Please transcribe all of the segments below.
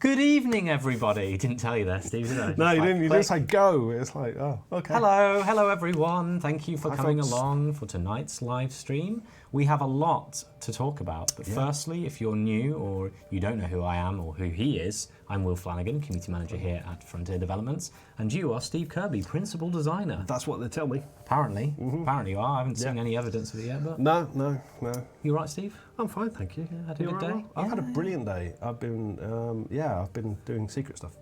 Good evening, everybody. Didn't tell you that, Steve, did I? No, you didn't. You just say go. It's like, oh, okay. Hello everyone. Thank you for Hi, coming folks. along for tonight's live stream. We have a lot to talk about, but firstly, if you're new or you don't know who I am or who he is, I'm Will Flanagan, Community Manager here at Frontier Developments, and you are Steve Kirby, Principal Designer. That's what they tell me. Apparently. Apparently you are. I haven't seen any evidence of it yet, but... No. You all right, Steve? I'm fine, thank you. Had a good day? Well? I've had a brilliant day. I've been, I've been doing secret stuff.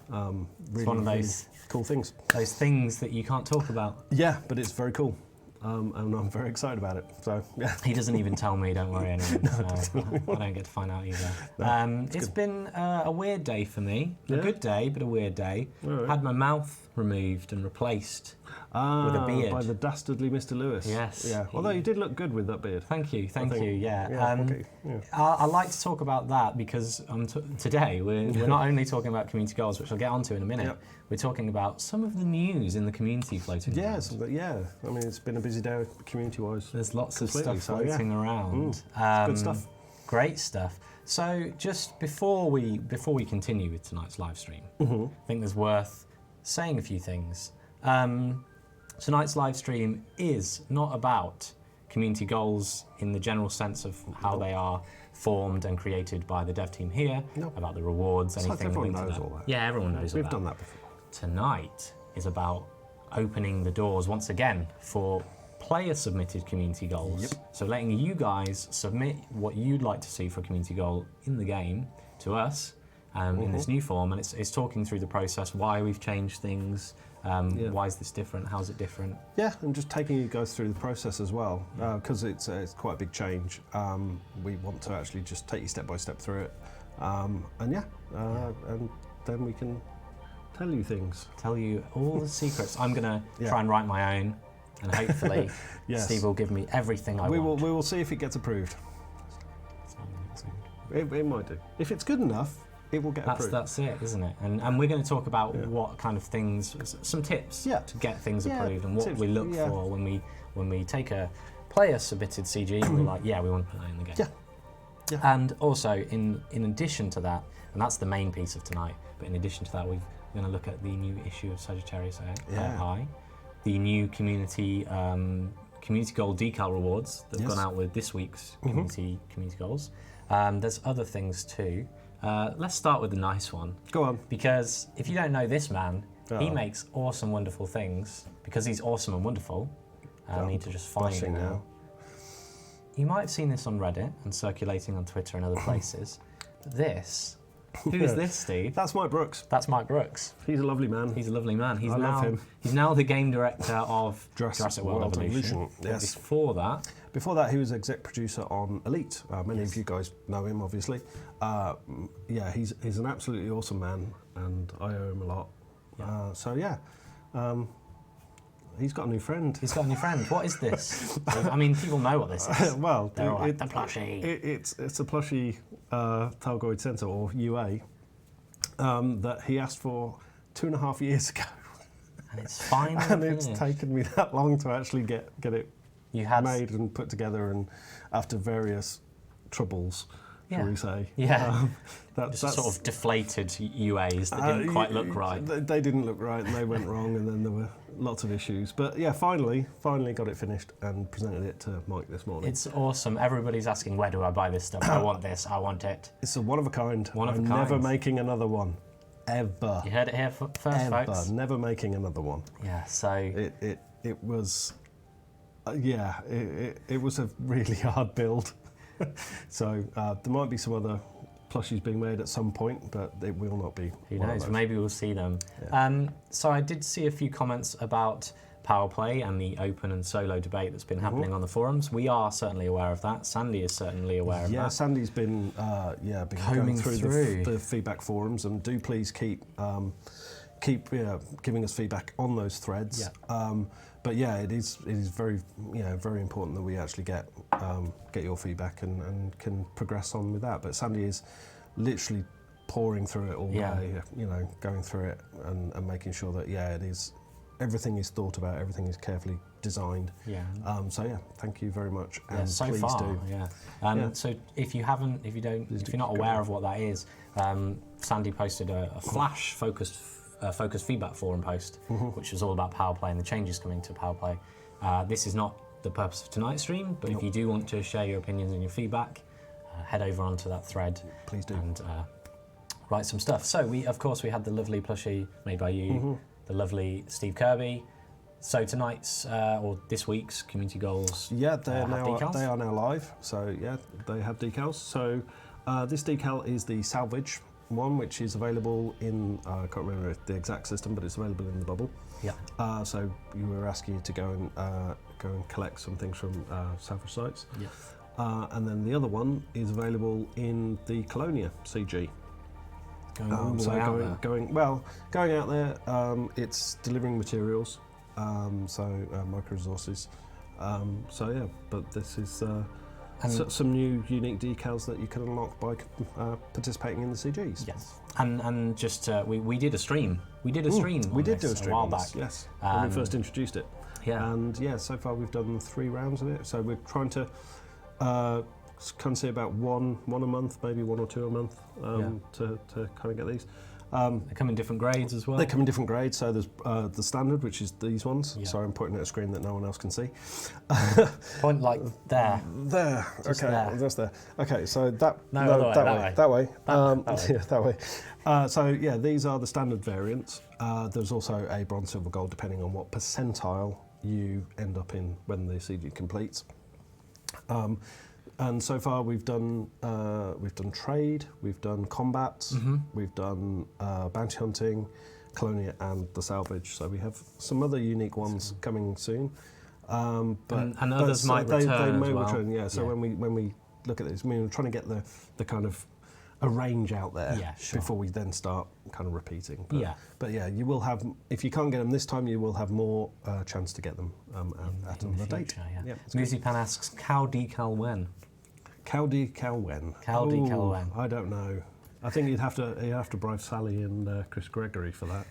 Really, It's one of those really cool things. Those things that you can't talk about. Yeah, but it's very cool. And I'm very excited about it. So, yeah. He doesn't even tell me, don't worry anymore. I don't get to find out either. No, it's been a weird day for me. Yeah. A good day, but a weird day. Right. Had my mouth removed and replaced with a beard. By the dastardly Mr. Lewis. Yes. Yeah. Although you did look good with that beard. Thank you, yeah. Okay. Yeah. I like to talk about that because today we're not only talking about community goals, which I'll get onto in a minute, we're talking about some of the news in the community floating around. I mean, it's been a busy day community-wise. There's lots of stuff floating around. Good stuff. Great stuff. So just before we continue with tonight's live stream, I think there's worth saying a few things. Tonight's live stream is not about community goals in the general sense of how they are formed and created by the dev team here, about the rewards, It's anything like everyone linked to knows that. all that. Yeah, everyone knows all We've that. done that before. Tonight is about opening the doors once again for player-submitted community goals. So letting you guys submit what you'd like to see for a community goal in the game to us in this new form, and it's talking through the process, why we've changed things, why is this different, how's it different? Yeah, and just taking you guys through the process as well, because it's quite a big change. We want to actually just take you step by step through it, and then we can tell you things. Tell you all the secrets. I'm going to try and write my own, and hopefully Steve will give me everything I want. We will see if it gets approved. It might do. If it's good enough, it will get approved. That's it, isn't it? And we're going to talk about what kind of things, some tips to get things approved, and what we look for when we take a player-submitted CG and we're like, we want to put that in the game. Yeah. And also, in addition to that, and that's the main piece of tonight, but in addition to that, we're going to look at the new issue of Sagittarius Eye, the new community goal decal rewards that have gone out with this week's community goals. There's other things too. Let's start with the nice one. Go on. Because if you don't know this man, he makes awesome, wonderful things. Because he's awesome and wonderful, I need to just find it now. You might have seen this on Reddit and circulating on Twitter and other places. But this, who is this, Steve? That's Mike Brooks. That's Mike Brooks. He's a lovely man. He's a lovely man. I love him. He's now the game director of Jurassic World Evolution. Yes. Before that, he was exec producer on Elite. Many of you guys know him, obviously. He's an absolutely awesome man, and I owe him a lot. He's got a new friend. He's got a new friend. What is this? I mean, people know what this is. Well, they're all like, the plushie. It's a plushie Thalgoid Centaur, or UA, that he asked for 2.5 years ago. And it's finally and it's taken me that long to actually get it made and put together, and after various troubles, shall we say. Yeah. That's sort of deflated UAs that didn't quite look right. They didn't look right, and they went wrong, and then there were lots of issues. But yeah, finally got it finished and presented it to Mike this morning. It's awesome. Everybody's asking, where do I buy this stuff? I want this, I want it. It's a one of a kind. I'm never making another one. Ever. You heard it here first, folks. Never making another one. Yeah, so... It was... it was a really hard build. So there might be some other plushies being made at some point, but it will not be. Who knows? Maybe we'll see them. Yeah. So I did see a few comments about Powerplay and the open and solo debate that's been happening on the forums. We are certainly aware of that. Sandy is certainly aware of that. Yeah, Sandy's been going through the feedback forums, and do please keep giving us feedback on those threads. Yeah. But yeah, it is very very important that we actually get your feedback and can progress on with that. But Sandy is literally pouring through it all day, going through it and making sure that it is everything is thought about, everything is carefully designed. Yeah. So yeah, thank you very much. Yeah, And so please far, do. yeah. Yeah. So if you're not aware of what that is, Sandy posted a flash focused feedback forum post, which was all about Powerplay and the changes coming to Powerplay. This is not the purpose of tonight's stream, but if you do want to share your opinions and your feedback, head over onto that thread. Please do. And write some stuff. So we had the lovely plushie made by you, the lovely Steve Kirby. So tonight's or this week's community goals. Yeah, they are now live. So yeah, they have decals. So this decal is the salvage one, which is available in I can't remember the exact system, but it's available in the bubble. Yeah. So you were asking you to go and collect some things from salvage sites. Yeah. And then the other one is available in the Colonia CG. Going out there, it's delivering materials, micro resources. So yeah, but this is some new unique decals that you can unlock by participating in the CGs. Yes. And just we did a stream. We did a stream. We did do a stream a while back. Yes. When we first introduced it. Yeah. And yeah, so far we've done 3 rounds of it. So we're trying to kind of see about one a month, maybe 1 or 2 a month, to kind of get these. They come in different grades as well. They come in different grades. So there's the standard, which is these ones. Yeah. Sorry, I'm pointing at a screen that no one else can see. Point like there. There. Just okay. there. Just there. Okay. So that. That way. Yeah, that way. So yeah, these are the standard variants. There's also a bronze, silver, gold, depending on what percentile you end up in when the CG completes. And so far we've done trade, we've done combat, we've done bounty hunting, Colonia, and the salvage. So we have some other unique ones coming soon. But others might return they may as well. return, yeah. So when we look at this, I mean, we're trying to get the kind of a range out there before we then start kind of repeating. But yeah, you will have, if you can't get them this time, you will have more chance to get them at another date. Yeah. Musipan asks, cow decal when? Cow decal when? Cow decal when? I don't know. I think you'd have to bribe Sally and Chris Gregory for that.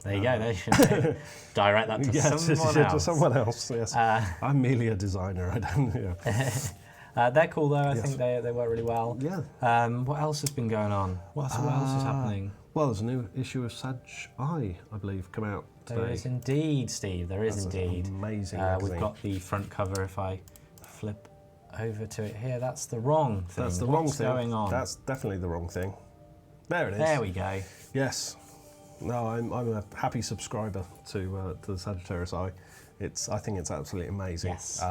There you go. They should direct that to someone else. To someone else. Yes. I'm merely a designer. I don't. Yeah. They're cool though. I think they work really well. Yeah. What else has been going on? What else is happening? Well, there's a new issue of Sagittarius Eye, I believe, come out today. There is indeed, Steve. There is indeed. Amazing. We've got the front cover. If I flip over to it here, that's the wrong thing. That's the What's wrong thing. Going on? That's definitely the wrong thing. There it is. There we go. Yes. No, I'm a happy subscriber to the Sagittarius Eye. I think it's absolutely amazing. Yes.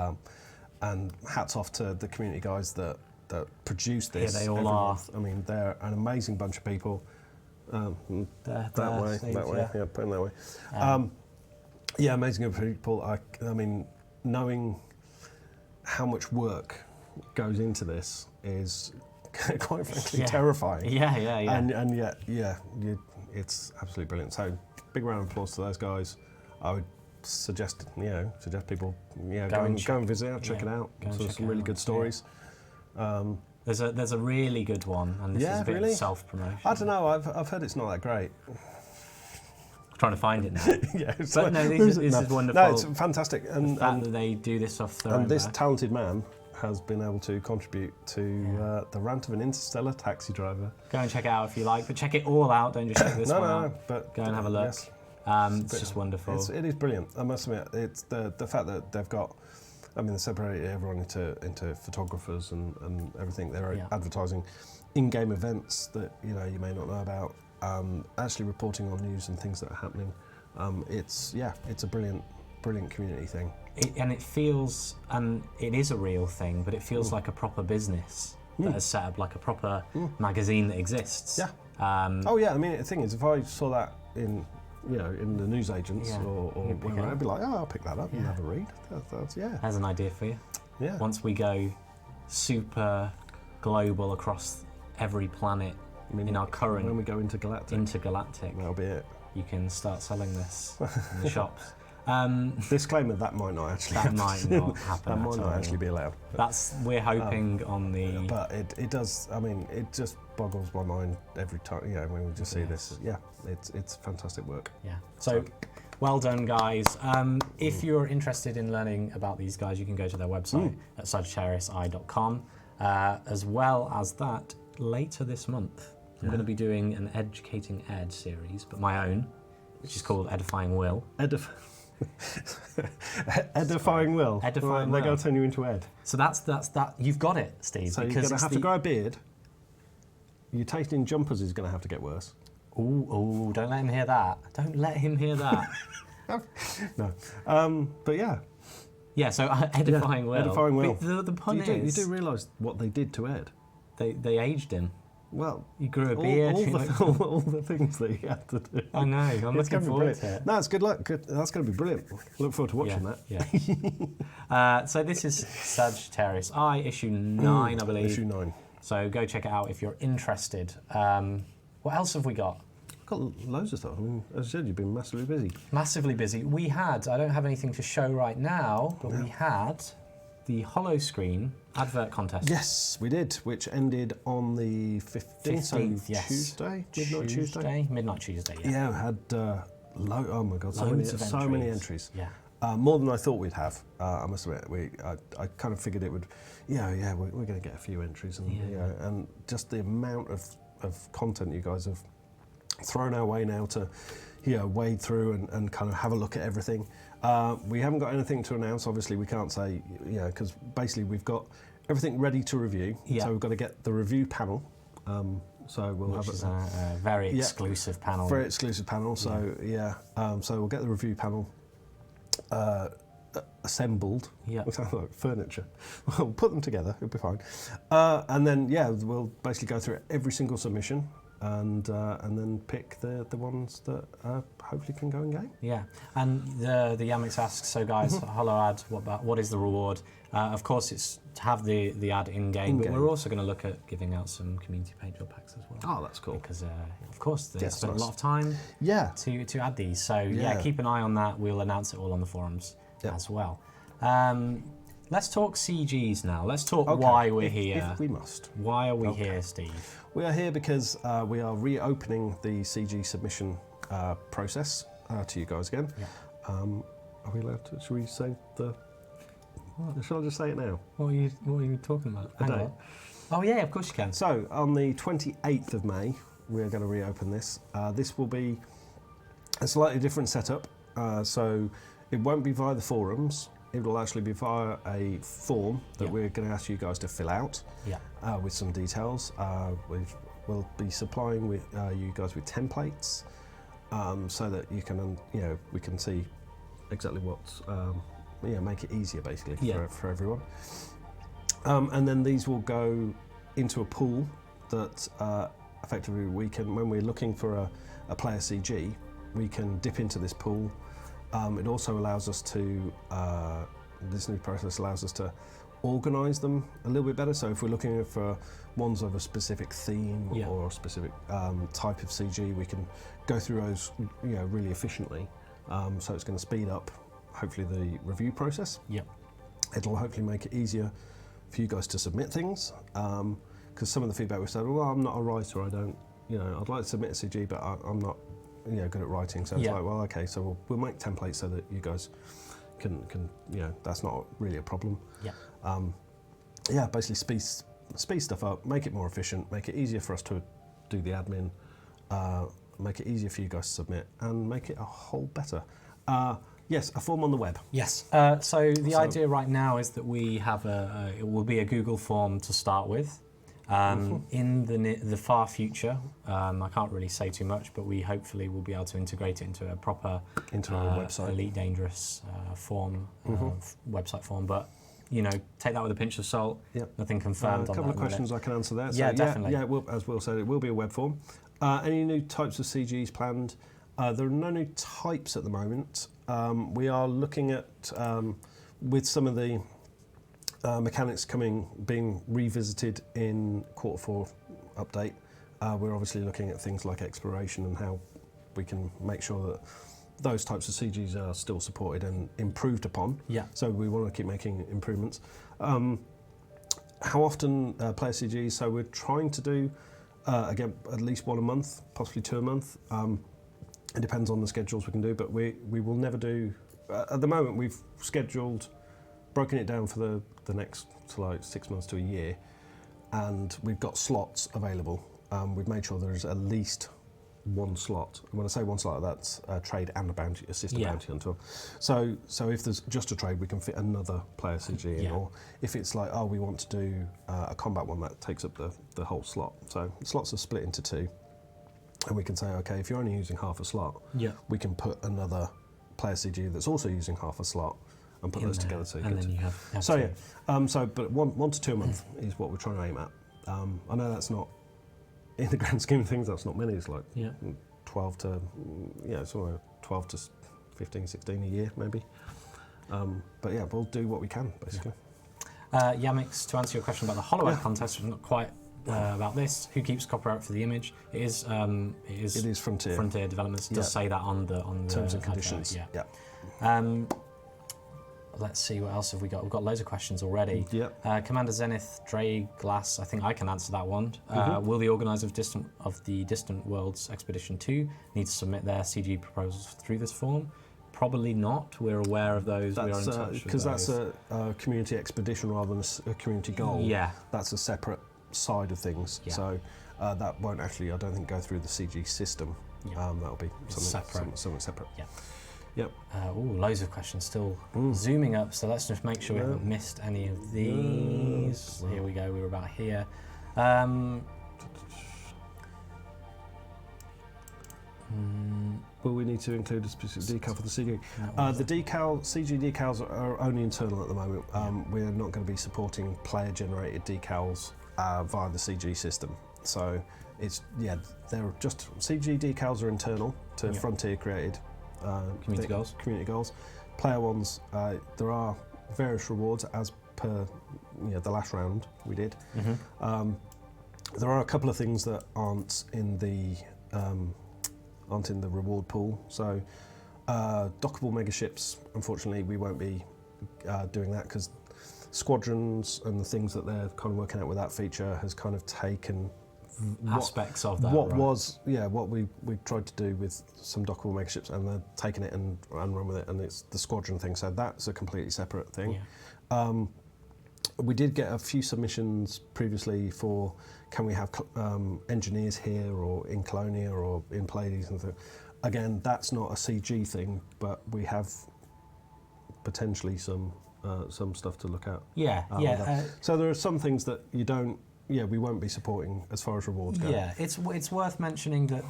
And hats off to the community guys that produce this. Here they all every are. month. I mean, they're an amazing bunch of people. That way, Steve, yeah, put them that way. Yeah, amazing group of people. I mean, knowing how much work goes into this is quite frankly terrifying. Yeah. And yet, it's absolutely brilliant. So, big round of applause to those guys. I would suggest people go and visit it, check it out. So some really good stories. There's a really good one, and this is a bit of self-promotion. I don't know. I've heard it's not that great. Trying to find it now. But no, this is wonderful. No, it's fantastic. And the fact that they do this off their own and this back. talented man has been able to contribute to the rant of an interstellar taxi driver. Go and check it out if you like, but check it all out. Don't just check this one out. No, but go and have a look. Yes. It's just wonderful. It is brilliant. I must admit, it's the fact that they've got. I mean, they separated everyone into photographers and everything. They're advertising in-game events that you may not know about. Actually reporting on news and things that are happening. It's a brilliant community thing. And it is a real thing, but it feels like a proper business that has set up like a proper magazine that exists. Yeah. I mean, the thing is, if I saw that in the newsagents or whatever, I'd be like, I'll pick that up and have a read. That's an idea for you. Yeah. Once we go super global across every planet in our current... When we go intergalactic. That'll be it. You can start selling this in the shops. Disclaimer, that might not actually happen. That might not happen. That might not actually be allowed. We're hoping on the... But it does, I mean, it just boggles my mind every time, when we just see this. Yeah, it's fantastic work. Yeah. So Well done, guys. If you're interested in learning about these guys, you can go to their website at sagittariuseye.com. As well as that, later this month, I'm going to be doing an Educating Ed series, but my own, which is called Edifying Will. Edifying Will. Edifying Will. They're going to turn you into Ed. So that's that. You've got it, Steve. So you're going to have to grow a beard. Your taste in jumpers is going to have to get worse. Ooh, don't let him hear that. Don't let him hear that. No. But yeah. Yeah, so Edifying Will. Edifying Will. The pun is... You do realise what they did to Ed? They aged him. Well, he grew a beard. All the things that he had to do. I know. I'm looking forward to it. No, it's good luck. That's going to be brilliant. Look forward to watching that. Yeah. So this is Sagittarius Eye, issue 9, I believe. Issue 9. So go check it out if you're interested. What else have we got? I've got loads of stuff. I mean, as I said, you've been massively busy. Massively busy. We had, I don't have anything to show right now, but we had the Holo screen advert contest. Yes, we did, which ended on the 15th, so yes. Tuesday? Midnight Tuesday? Midnight Tuesday, yeah. Yeah, we had, oh my God, so many entries. Yeah. More than I thought we'd have. I must admit, I kind of figured it would. We're going to get a few entries, and and just the amount of content you guys have thrown our way now to, wade through and kind of have a look at everything. We haven't got anything to announce. Obviously, we can't say, because basically we've got everything ready to review. Yeah. So we've got to get the review panel. So we'll Which have is a very exclusive panel. Very exclusive panel. So so we'll get the review panel assembled. Yeah. Sounds like furniture. We'll put them together. It'll be fine. And then we'll basically go through every single submission. And then pick the ones that hopefully can go in game. Yeah, and the Yamix asks, so guys, Holo ad, what is the reward? Of course, it's to have the ad in game, but we're also going to look at giving out some community page job packs as well. Oh, that's cool. Because of course they spent a lot of time to add these. So keep an eye on that. We'll announce it all on the forums as well. Let's talk CGs now. Let's talk why we're here. If we must. Why are we here, Steve? We are here because we are reopening the CG submission process to you guys again. Yeah. Are we allowed to? Should we say the? Shall I just say it now? What are you talking about? A date. Oh yeah, of course you can. So on the 28th of May, we are going to reopen this. This will be a slightly different setup. So it won't be via the forums. It will actually be via a form that we're going to ask you guys to fill out with some details. We'll be supplying with you guys with templates so that you can, we can see exactly what's, make it easier basically for everyone. And then these will go into a pool that effectively we can, when we're looking for a player CG, we can dip into this pool. It also allows us to, this new process allows us to organise them a little bit better. So if we're looking for ones of a specific theme or a specific type of CG, we can go through those really efficiently. So it's going to speed up, hopefully, the review process. Yep. It'll hopefully make it easier for you guys to submit things. Because some of the feedback we've said, well, I'm not a writer, I don't, I'd like to submit a CG, but I'm not good at writing, so it's like, well, okay, so we'll make templates so that you guys can that's not really a problem. Yeah. Basically speed stuff up, make it more efficient, make it easier for us to do the admin, make it easier for you guys to submit, and make it a whole better. Yes, a form on the web. Yes. So the idea right now is that we have it will be a Google form to start with. In the far future, I can't really say too much, but we hopefully will be able to integrate it into a proper website, Elite Dangerous form, website form. But take that with a pinch of salt. Yep. Nothing confirmed on that. A couple of questions I can answer there. So, definitely. Yeah, as Will said, it will be a web form. Any new types of CGs planned? There are no new types at the moment. We are looking at with some of the mechanics being revisited in Q4 update. We're obviously looking at things like exploration and how we can make sure that those types of CGs are still supported and improved upon. Yeah. So we want to keep making improvements. How often player CGs? So we're trying to do again at least one a month, possibly two a month. It depends on the schedules we can do, but we will never do. At the moment, we've broken it down for the next like 6 months to a year, and we've got slots available. We've made sure there's at least one slot. And when I say one slot, that's a trade and a bounty, assistant bounty hunter. So if there's just a trade, we can fit another player CG in, or if it's like, we want to do a combat one, that takes up the whole slot. So slots are split into two, and we can say, okay, if you're only using half a slot, we can put another player CG that's also using half a slot and put those together. So and then you have but one to two a month is what we're trying to aim at. I know that's not, in the grand scheme of things, that's not many. It's like 12 to, somewhere 12 to 15, 16 a year maybe. But yeah, we'll do what we can basically. Yamix, to answer your question about the Holo Eye contest, I'm not quite about this. Who keeps copyright for the image? It is Frontier. Frontier Developments does say that on the terms and conditions. Let's see, what else have we got? We've got loads of questions already. Commander Zenith Dre Glass, I think I can answer that one. Will the organisers of the Distant Worlds Expedition 2 need to submit their CG proposals through this form? Probably not. We're aware of those. We are in touch because that's a community expedition rather than a community goal. Yeah. That's a separate side of things. So that won't actually, I don't think, go through the CG system. That'll be something separate. Yep. Loads of questions still zooming up, so let's just make sure we haven't missed any of these. Here we go, we were about here. Will we need to include a specific decal for the CG? The CG decals are only internal at the moment. We're not going to be supporting player-generated decals via the CG system. So they're just CG decals are internal to Frontier created. Community goals. Player ones, there are various rewards as per the last round we did. There are a couple of things that aren't in the reward pool. So dockable megaships, unfortunately, we won't be doing that because squadrons and the things that they're kind of working out with that feature has kind of taken aspects of that. What we tried to do with some dockable megaships, and they're taking it and run with it, and it's the squadron thing. So that's a completely separate thing. We did get a few submissions previously for can we have engineers here or in Colonia or in Pleiades and things. Again, that's not a CG thing, but we have potentially some stuff to look at. So there are some things that you don't. We won't be supporting as far as rewards go. It's worth mentioning that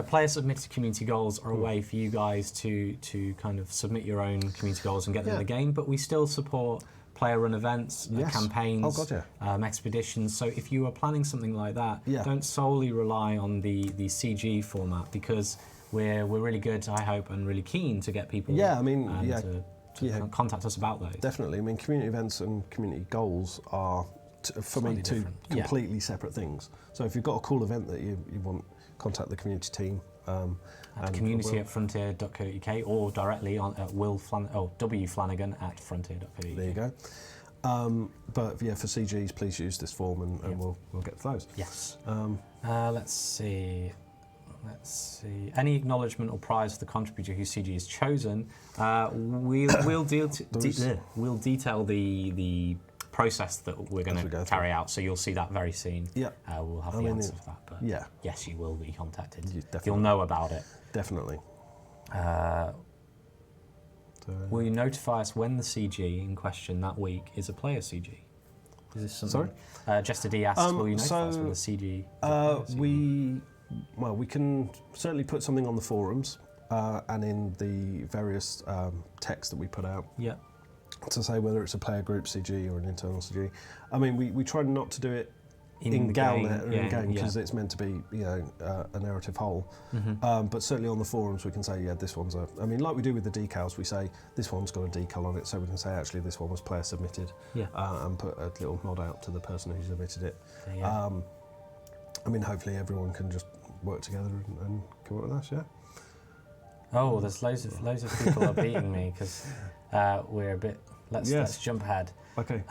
player-submitted community goals are a way for you guys to kind of submit your own community goals and get them in the game, but we still support player-run events, campaigns, expeditions. So if you are planning something like that, don't solely rely on the CG format, because we're really good, I hope, and really keen to get people to contact us about those. Definitely. I mean, community events and community goals are for me two completely separate things. So if you've got a cool event that you want, contact the community team. At community@frontier.co.uk or directly on wflanagan@frontier.co.uk. There you go. But for CGs, please use this form and we'll get to those. Yes. Let's see. Any acknowledgement or prize for the contributor whose CG is chosen? We'll detail the process that we're going to carry out, so you'll see that very soon. We'll have the answer for that. But yes, you will be contacted. You'll know about it. Definitely. Will you notify us when the CG in question that week is a player CG? Is this something? Sorry? Jester D asks, will you notify us when the CG is we can certainly put something on the forums and in the various texts that we put out. To say whether it's a player group CG or an internal CG. I mean, we try not to do it in Galnet or in game because it's meant to be, a narrative whole. But certainly on the forums we can say, this one's I mean, like we do with the decals, we say this one's got a decal on it, so we can say actually this one was player submitted, and put a little nod out to the person who submitted it. I mean, hopefully everyone can just work together and come up with us. Oh, there's loads of people are beating me because we're a bit. Let's jump ahead. Okay.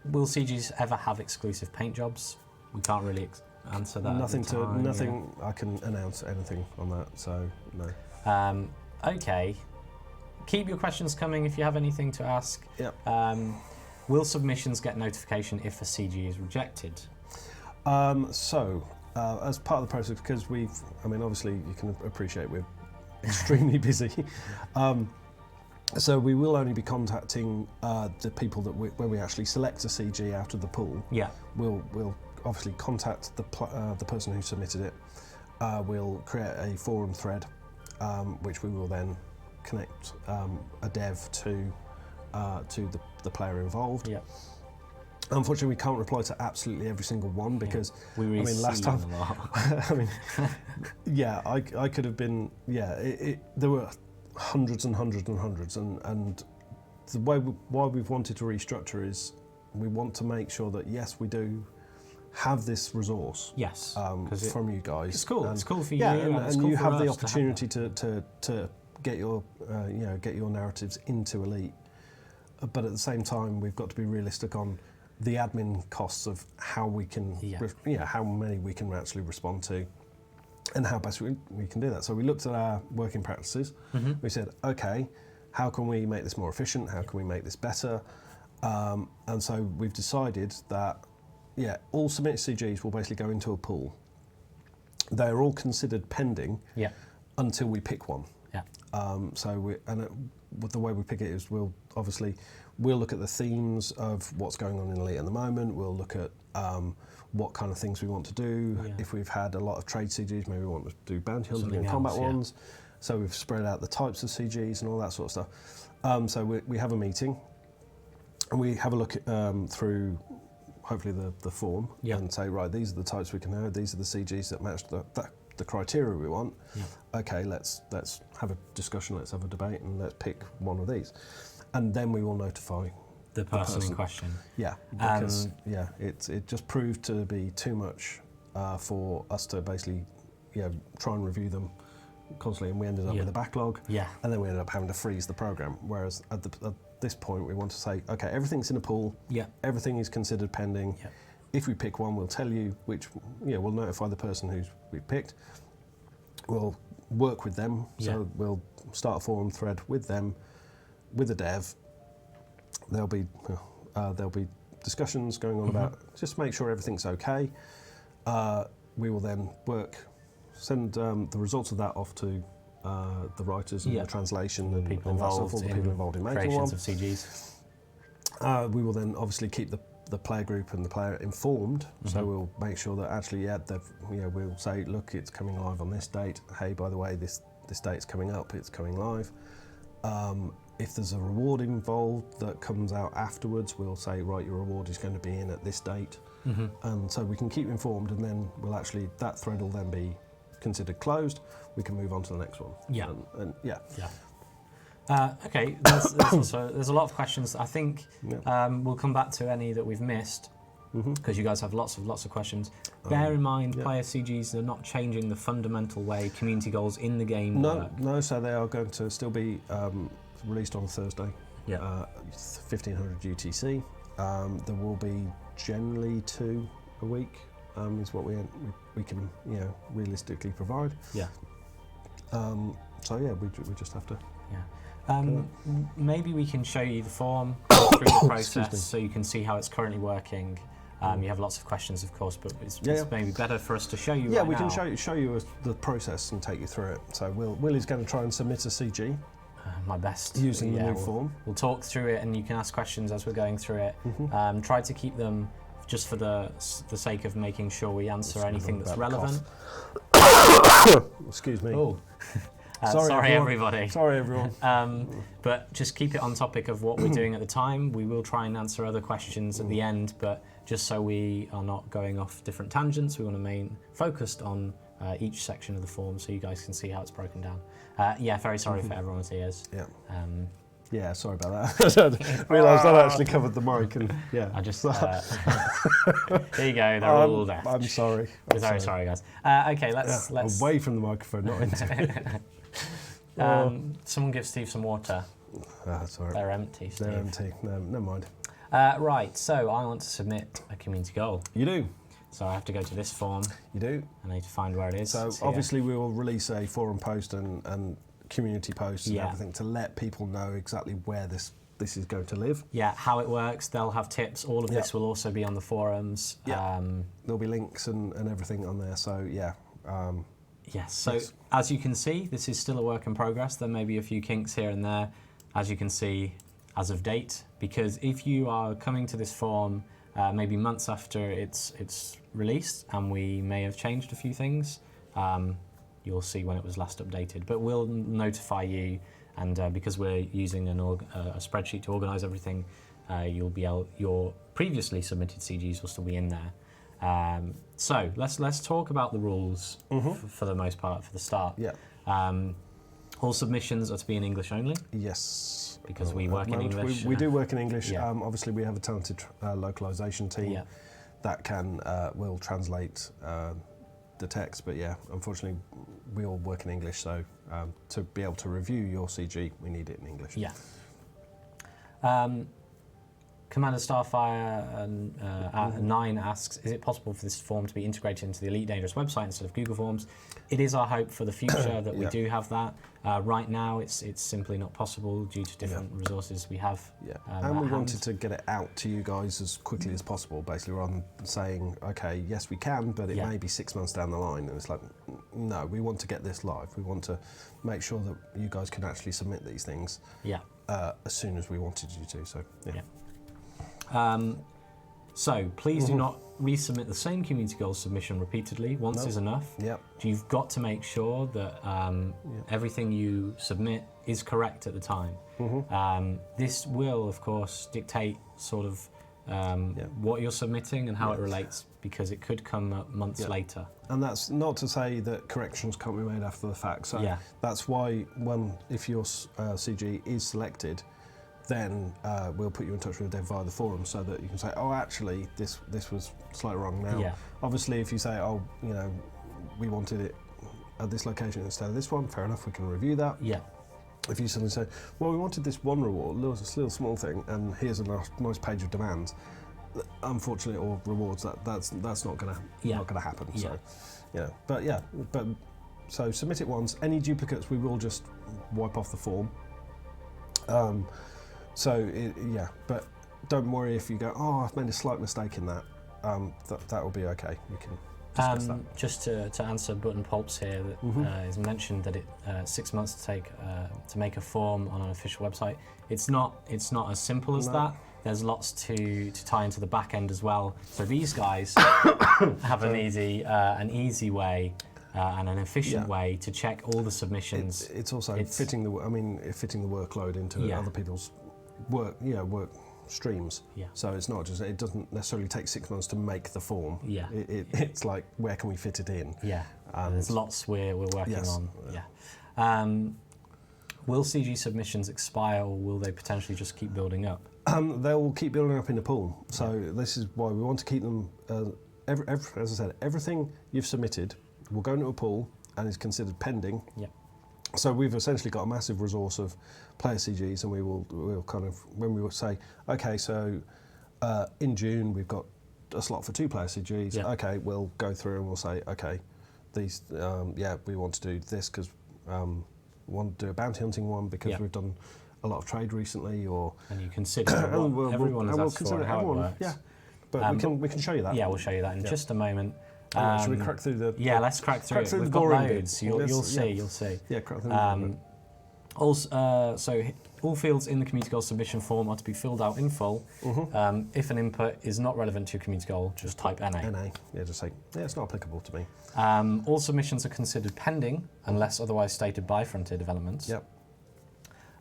Will CGs ever have exclusive paint jobs? We can't really answer that. Nothing at the time, nothing. I can announce anything on that. So no. Yeah. Okay. Keep your questions coming if you have anything to ask. Yep. Will submissions get notification if a CG is rejected? As part of the process, because obviously you can appreciate we're extremely busy. So we will only be contacting the people that where we actually select a CG out of the pool. Yeah. We'll obviously contact the person who submitted it. We'll create a forum thread, which we will then connect a dev to the player involved. Yeah. Unfortunately, we can't reply to absolutely every single one because last time, I could have been. There were hundreds and hundreds and hundreds, and the why we've wanted to restructure is we want to make sure that yes, we do have this resource. Yes, from you guys. It's cool. It's cool for you, and cool you for have the us to opportunity to get your get your narratives into Elite. But at the same time, we've got to be realistic on the admin costs of how we can, how many we can actually respond to, and how best we can do that. So we looked at our working practices. Mm-hmm. We said, okay, how can we make this more efficient? How can we make this better? And so we've decided that, all submitted CGs will basically go into a pool. They're all considered pending until we pick one. Yeah. The way we pick it is we'll look at the themes of what's going on in Elite at the moment. We'll look at what kind of things we want to do. Yeah. If we've had a lot of trade CGs, maybe we want to do bounty hunting and combat ones. So we've spread out the types of CGs and all that sort of stuff. So we have a meeting and we have a look at, through hopefully the form and say, right, these are the types we can have. These are the CGs that match the criteria we want. Yeah. Okay, let's have a discussion, let's have a debate, and let's pick one of these. And then we will notify the person in question. Yeah, because it just proved to be too much for us to basically try and review them constantly, and we ended up with a backlog. Yeah. And then we ended up having to freeze the program. Whereas at this point, we want to say, okay, everything's in a pool. Yeah. Everything is considered pending. Yeah. If we pick one, we'll tell you which. We'll notify the person who we picked. We'll work with them. So we'll start a forum thread with them, with the dev. There'll be discussions going on about just make sure everything's okay. We will then send the results of that off to the writers and the translation and people involved, all the people involved in making creations of CGs. We will then obviously keep the player group and the player informed, so we'll make sure that actually, we'll say, look, it's coming live on this date. Hey, by the way, this date's coming up. It's coming live. If there's a reward involved that comes out afterwards, we'll say, right, your reward is going to be in at this date, and so we can keep informed, and then that thread will then be considered closed. We can move on to the next one. Yeah, okay, there's a lot of questions. I think we'll come back to any that we've missed because you guys have lots of questions. Bear in mind, player CGs are not changing the fundamental way community goals in the game work. No, so they are going to still be released on Thursday, 1500 UTC. There will be generally 2 a week, is what we can realistically provide. Yeah. We just have to. Yeah. Maybe we can show you the form through the process so you can see how it's currently working. You have lots of questions, of course, but it's maybe better for us to show you. Yeah, we can show you the process and take you through it. So Willie's going to try and submit a CG. My best. Using the new form. We'll talk through it, and you can ask questions as we're going through it. Try to keep them just for the sake of making sure we answer anything that's relevant. Excuse me. Oh. Sorry, everybody. Sorry, everyone. But just keep it on topic of what we're doing at the time. We will try and answer other questions at the end, but just so we are not going off different tangents, we want to remain focused on each section of the form so you guys can see how it's broken down. Very sorry for everyone's ears. Yeah. Sorry about that. I realised that actually covered the mic, and I just there you go. They're all left. I'm sorry. We're very sorry, guys. Okay, let's away from the microphone, not into it. Someone give Steve some water. That's all right. They're empty, Steve. They're empty. No, never mind. Right, so I want to submit a community goal. You do? So I have to go to this form. You do. I need to find where it is. So obviously we will release a forum post and community posts and everything to let people know exactly where this is going to live. Yeah, how it works. They'll have tips. All of this will also be on the forums. Yeah. There'll be links and everything on there. So yeah. Yes. So as you can see, this is still a work in progress. There may be a few kinks here and there, as you can see, as of date. Because if you are coming to this form maybe months after it's released, and we may have changed a few things, you'll see when it was last updated. But we'll notify you, and because we're using a spreadsheet to organise everything, your previously submitted CGs will still be in there. So let's talk about the rules for the most part, for the start. Yeah. All submissions are to be in English only. Yes. Because we work in English. We do work in English. Obviously, we have a talented localization team that will translate the text. But yeah, unfortunately, we all work in English. So to be able to review your CG, we need it in English. Yeah. Commander Starfire 9 asks, is it possible for this form to be integrated into the Elite Dangerous website instead of Google Forms? It is our hope for the future that we do have that. Right now, it's simply not possible due to different resources we have. Yeah, and we wanted to get it out to you guys as quickly as possible, basically, rather than saying, okay, yes, we can, but it may be 6 months down the line. And it's like, no, we want to get this live. We want to make sure that you guys can actually submit these things as soon as we wanted you to. So, so please do not resubmit the same community goals submission repeatedly. Once is enough. Yep. You've got to make sure that everything you submit is correct at the time. This will, of course, dictate sort of what you're submitting and how it relates, because it could come up months later. And that's not to say that corrections can't be made after the fact. So that's why if your CG is selected, then we'll put you in touch with Dev via the forum so that you can say, oh, actually, this was slightly wrong now. Obviously, if you say, oh, you know, we wanted it at this location instead of this one, fair enough, we can review that. If you suddenly say, well, we wanted this one reward, this little small thing, and here's a nice page of demands, unfortunately, or rewards, that's not gonna happen. So, so submit it once. Any duplicates, we will just wipe off the form. But don't worry if you go, oh, I've made a slight mistake in that. That will be okay. We can discuss that. Just to answer Button Pulps here, that is mentioned that it 6 months to take to make a form on an official website. It's not as simple as that. There's lots to tie into the back end as well. So these guys have an easy way. And an efficient way to check all the submissions. It's also fitting the workload into other people's work streams. So it's not just, it doesn't necessarily take 6 months to make the form. It's like, where can we fit it in? There's lots we're working on. Will CG submissions expire, or will they potentially just keep building up? They will keep building up in the pool. So this is why we want to keep them. As I said, everything you've submitted will go into a pool and is considered pending. So we've essentially got a massive resource of player CGs, and we'll kind of, when we will say, okay, so in June we've got a slot for 2 player CGs. Okay, we'll go through and we'll say, okay, these, we want to do this because we want to do a bounty hunting one because we've done a lot of trade recently, and you consider what everyone has asked for and how it works. But we can show you that. We'll show you that in just a moment. Should we crack through the? Let's crack through it. We've got loads. You'll see. Yeah, crack through the Also, so all fields in the community goal submission form are to be filled out in full. If an input is not relevant to your community goal, just type NA. NA. Just say, it's not applicable to me. All submissions are considered pending unless otherwise stated by Frontier Developments.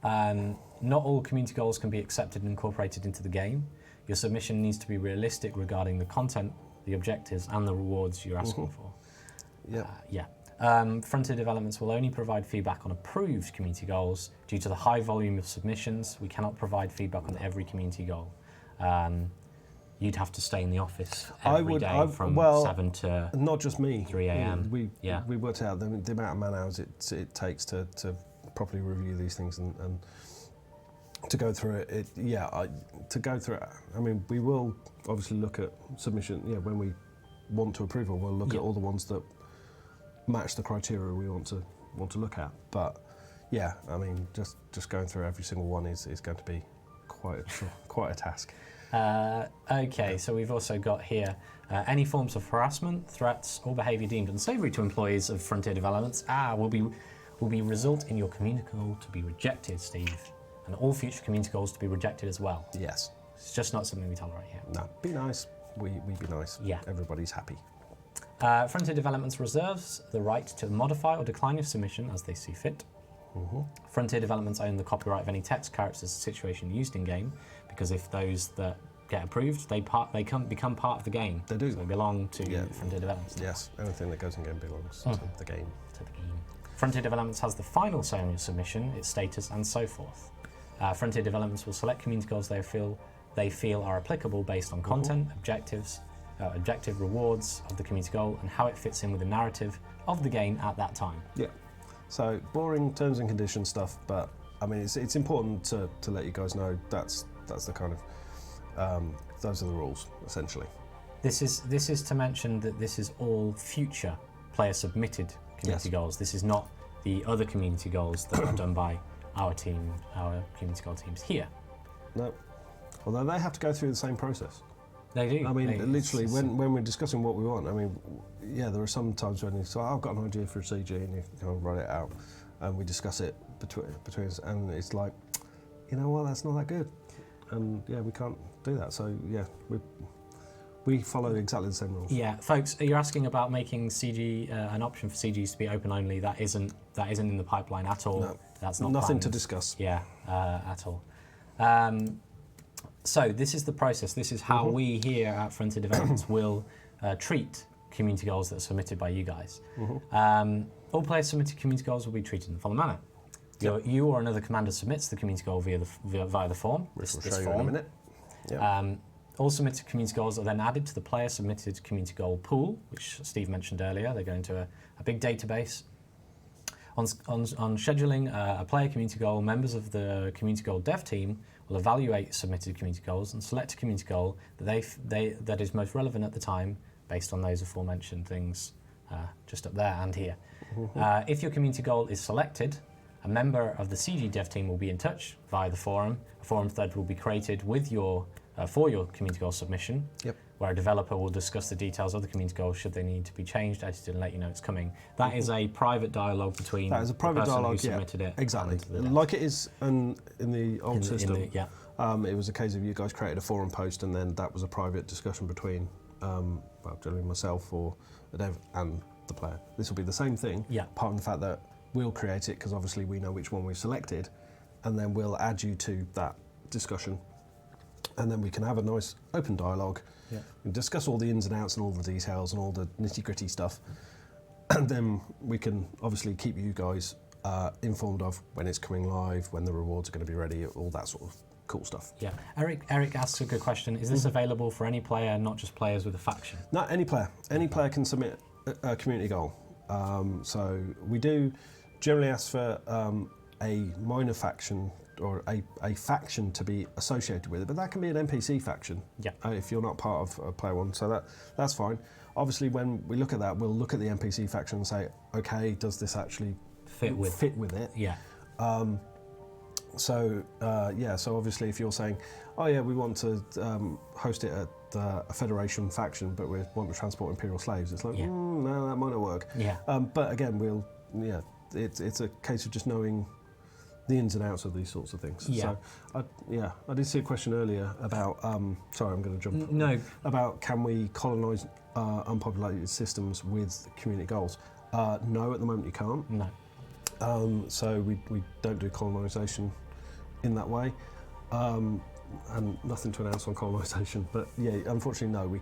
Not all community goals can be accepted and incorporated into the game. Your submission needs to be realistic regarding the content, the objectives, and the rewards you're asking for. Frontier Developments will only provide feedback on approved community goals. Due to the high volume of submissions, we cannot provide feedback on every community goal. You'd have to stay in the office every day from 7 to not just me 3 a.m. We worked out the amount of man hours it takes to properly review these things and to go through it. To go through it. I mean, we will obviously look at submission. When we want to approve of, we'll look at all the ones that match the criteria we want to look at. But yeah, I mean, just going through every single one is going to be quite a task. Okay, so we've also got here any forms of harassment, threats, or behaviour deemed unsavoury to employees of Frontier Developments will be result in your community goal to be rejected, Steve, and all future community goals to be rejected as well. Yes. It's just not something we tolerate here. No, be nice. We be nice. Yeah. Everybody's happy. Frontier Developments reserves the right to modify or decline your submission as they see fit. Frontier Developments own the copyright of any text, characters, or situation used in game, because if those that get approved, they become part of the game. They do. So they belong to Frontier Developments. Yes, anything that goes in game belongs to the game. Frontier Developments has the final say on your submission, its status, and so forth. Frontier Developments will select community goals they feel are applicable based on content, objective rewards of the community goal, and how it fits in with the narrative of the game at that time. Yeah. So boring terms and conditions stuff, but I mean it's important to let you guys know that's the kind of those are the rules essentially. This is to mention that this is all future player submitted community goals. This is not the other community goals that are done by our team, our community goal teams here. No, although they have to go through the same process. They do. I mean, literally, when we're discussing what we want, I mean, yeah, there are some times when you say, I've got an idea for a CG, and you kind of write it out, and we discuss it between us, and it's like, you know what, that's not that good, and yeah, we can't do that. So yeah, we follow exactly the same rules. Yeah, folks, you're asking about making CG an option for CGs to be open only. That isn't in the pipeline at all. No, that's not nothing planned. to discuss. Yeah, at all. So this is the process. This is how we here at Frontier Developments will treat community goals that are submitted by you guys. All players submitted community goals will be treated in the following manner. You or another commander submits the community goal via the form. Which we'll show you in a minute. Yeah. All submitted community goals are then added to the player submitted community goal pool, which Steve mentioned earlier. They go into a big database. On scheduling a player community goal, members of the community goal dev team will evaluate submitted community goals and select a community goal that is most relevant at the time based on those aforementioned things just up there and here. If your community goal is selected, a member of the CG dev team will be in touch via the forum. A forum thread will be created with for your community goal submission, where a developer will discuss the details of the community goal should they need to be changed, edited, and let you know it's coming. That is a private dialogue between the person who submitted it. Exactly, like it is in the old system. It was a case of you guys created a forum post, and then that was a private discussion between, generally myself or the dev and the player. This will be the same thing, apart from the fact that we'll create it because obviously we know which one we've selected, and then we'll add you to that discussion. And then we can have a nice open dialogue and discuss all the ins and outs and all the details and all the nitty-gritty stuff. And then we can obviously keep you guys informed of when it's coming live, when the rewards are going to be ready, all that sort of cool stuff. Yeah. Eric asks a good question. Is this available for any player, not just players with a faction? No, any player. Any player can submit a community goal. So we do generally ask for a minor faction or a faction to be associated with it, but that can be an NPC faction if you're not part of player one, so that's fine. Obviously, when we look at that, we'll look at the NPC faction and say, okay, does this actually fit with it? Yeah. So obviously if you're saying, oh yeah, we want to host it at a Federation faction, but we want to transport Imperial slaves, it's like, no, that might not work. Yeah. But again, it's a case of just knowing the ins and outs of these sorts of things. Yeah. So, I did see a question earlier about, sorry, I'm going to jump. No. About can we colonise unpopulated systems with community goals? No, at the moment you can't. No. So we don't do colonisation in that way. And nothing to announce on colonisation, but yeah, unfortunately no, we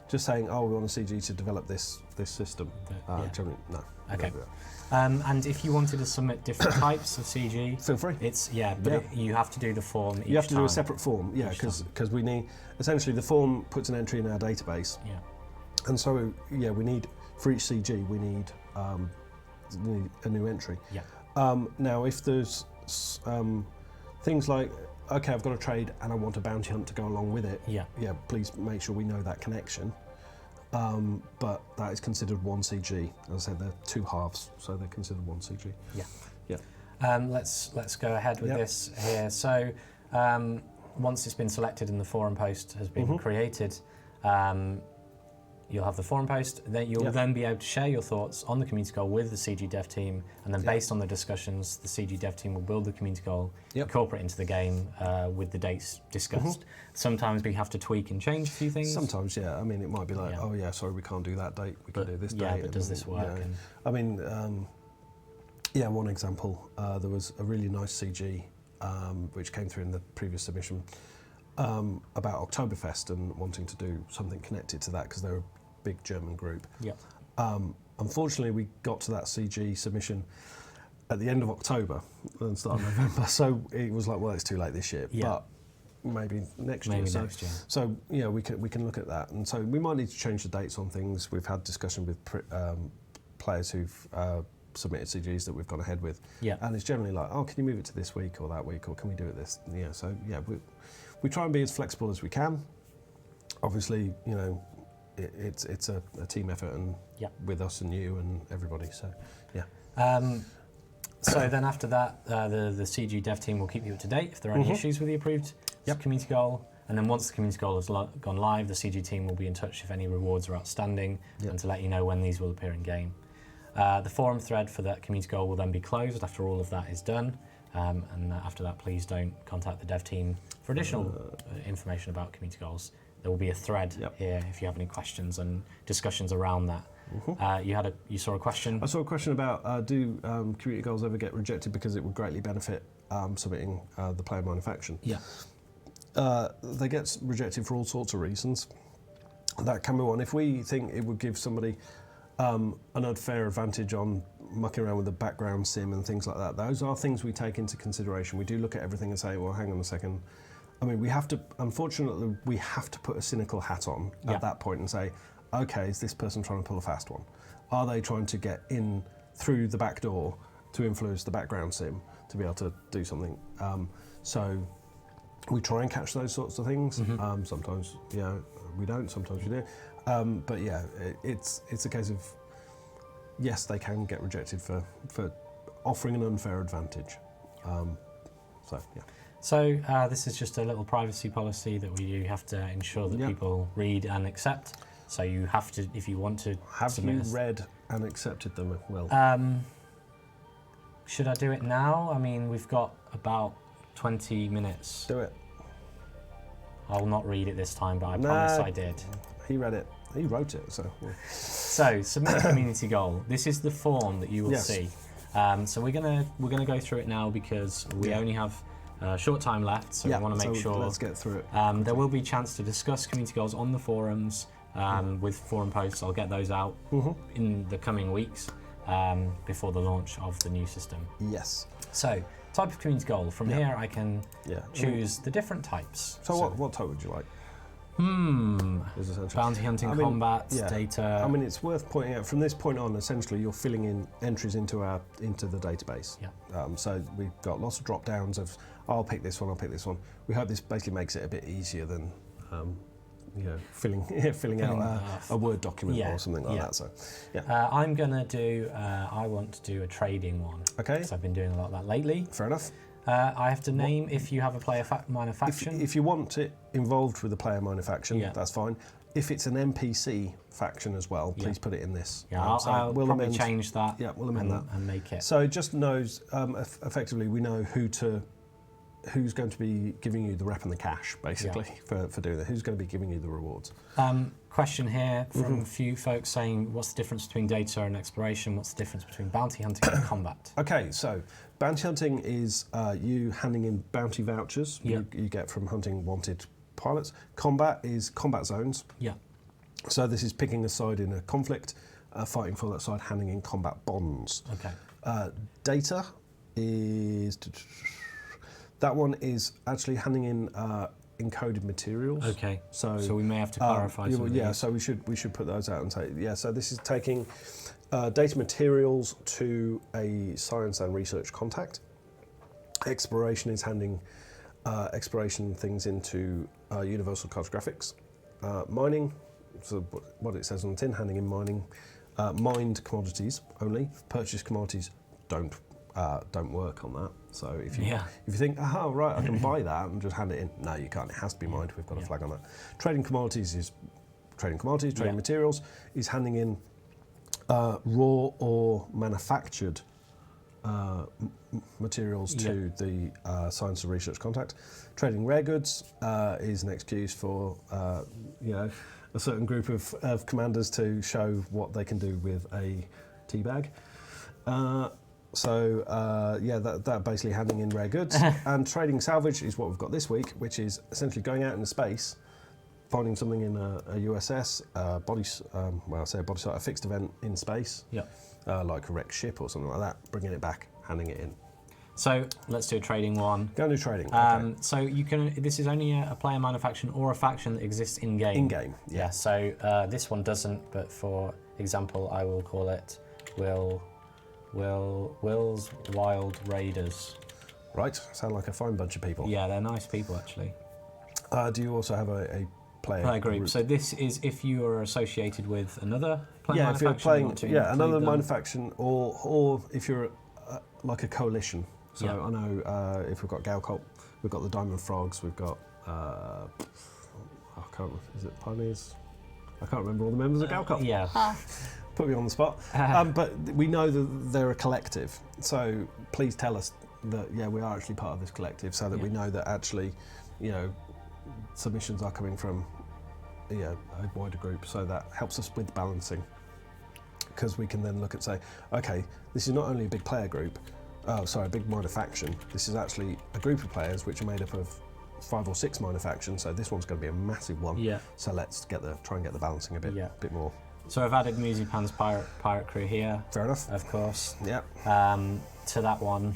just saying, oh, we want a CG to develop this system. Generally, no. Okay. And if you wanted to submit different types of CG, feel free. You have to do the form each time. You have to do a separate form, because we need, essentially the form puts an entry in our database. Yeah. And so, we need, for each CG, we need a new entry. Yeah. Now, if there's things like, okay, I've got a trade and I want a bounty hunt to go along with it. Yeah. Yeah, please make sure we know that connection. but that is considered one CG. As I said, they're two halves, so they're considered one CG. Yeah. Yeah. Let's go ahead with this here. So once it's been selected and the forum post has been created, you'll have the forum post. Then you'll then be able to share your thoughts on the community goal with the CG dev team, and then based on the discussions, the CG dev team will build the community goal, incorporate into the game with the dates discussed. Sometimes we have to tweak and change a few things. Sometimes, yeah. I mean, it might be like, oh yeah, sorry, we can't do that date. We can do this date. Yeah, but does this work? And, I mean, one example. There was a really nice CG which came through in the previous submission about Oktoberfest and wanting to do something connected to that because they're a big German group. Yeah. Unfortunately, we got to that CG submission at the end of October and start of November, so it was like, well, it's too late this year, but maybe next year. So yeah, we can look at that, and so we might need to change the dates on things. We've had discussion with players who've submitted CGs that we've gone ahead with, and it's generally like, oh, can you move it to this week or that week, or can we do it this? Yeah, so yeah, we try and be as flexible as we can. Obviously, you know, it's a team effort, and with us and you and everybody. So yeah. So then after that, the CG dev team will keep you up to date if there are any issues with the approved community goal. And then once the community goal has gone live, the CG team will be in touch if any rewards are outstanding and to let you know when these will appear in game. The forum thread for that community goal will then be closed after all of that is done. And after that, please don't contact the dev team for additional information about community goals. There will be a thread here if you have any questions and discussions around that. You saw a question? I saw a question about do community goals ever get rejected because it would greatly benefit submitting the player minor faction? Yeah. They get rejected for all sorts of reasons. That can be one. If we think it would give somebody an unfair advantage on mucking around with the background sim and things like that, those are things we take into consideration. We do look at everything and say, well, hang on a second. I mean, unfortunately, we have to put a cynical hat on at that point and say, okay, is this person trying to pull a fast one? Are they trying to get in through the back door to influence the background sim to be able to do something? So we try and catch those sorts of things. Sometimes, we don't, sometimes we do. But yeah, it's a case of, yes, they can get rejected for offering an unfair advantage. So this is just a little privacy policy that we have to ensure that people read and accept. So you have to, if you want to submit. Have you read and accepted them well? Should I do it now? I mean, we've got about 20 minutes. Do it. I'll not read it this time, but I promise I did. He read it. He wrote it. So. So submit a community goal. This is the form that you will see. So we're gonna go through it now because we only have a short time left. So we want to make sure. Let's get through it. There will be a chance to discuss community goals on the forums with forum posts. I'll get those out in the coming weeks before the launch of the new system. Yes. So type of community goal. From here, I can choose the different types. So what type would you like? Bounty hunting, combat, data. I mean, it's worth pointing out from this point on, essentially, you're filling in entries into the database. So we've got lots of drop downs of, I'll pick this one, I'll pick this one. We hope this basically makes it a bit easier than filling out a Word document or something like that. So I'm gonna do. I want to do a trading one. Okay. Because I've been doing a lot of that lately. Fair enough. I have to name if you have a player minor faction. If you want it involved with a player minor faction, that's fine. If it's an NPC faction as well, please put it in this. Yeah, I'll probably change that. Yeah, we'll amend that and make it. So it just knows effectively we know who's going to be giving you the rep and the cash basically for doing that. Who's going to be giving you the rewards? Question here from a few folks saying, what's the difference between data and exploration? What's the difference between bounty hunting and combat? Okay, so bounty hunting is you handing in bounty vouchers you get from hunting wanted pilots. Combat is combat zones. Yeah. So this is picking a side in a conflict, fighting for that side, handing in combat bonds. Okay. Data is... That one is actually handing in encoded materials. Okay. So we may have to clarify some of these. So we should put those out and say, so this is taking data materials to a science and research contact. Exploration is handing exploration things into Universal Cartographics. Mining, so what it says on the tin, handing in mining, mined commodities only. Purchased commodities don't work on that. So if you think, oh right, I can buy that and just hand it in, no, you can't. It has to be mined. We've got a flag on that. Trading commodities is trading commodities. Trading materials is handing in raw or manufactured materials to the science and research contact. Trading rare goods is an excuse for a certain group of commanders to show what they can do with a tea bag. That basically handing in rare goods. And trading salvage is what we've got this week, which is essentially going out into space, finding something in a USS, a fixed event in space, like a wrecked ship or something like that, bringing it back, handing it in. So let's do a trading one. Go and do trading. Okay. So you can. This is only a player manufactured or a faction that exists in game. In game, yeah. So this one doesn't, but for example, I will call it Will's Wild Raiders. Right. Sound like a fine bunch of people. Yeah, they're nice people actually. Do you also have a player group? So this is if you are associated with another player if you're playing, another them. manufacturation, or if you're like a coalition. So I know if we've got Galcop, we've got the Diamond Frogs, we've got is it Pioneers? I can't remember all the members of Galcop. Put me on the spot. But we know that they're a collective. So please tell us that we are actually part of this collective, so that we know that actually, submissions are coming from a wider group. So that helps us with balancing, because we can then look at say, okay, this is not only a big player group. A big minor faction. This is actually a group of players which are made up of 5 or 6 minor factions. So this one's going to be a massive one. Yeah. So let's try and get the balancing a bit more. So I've added Musipan's pirate crew here. Fair enough. Of course. Yeah. To that one,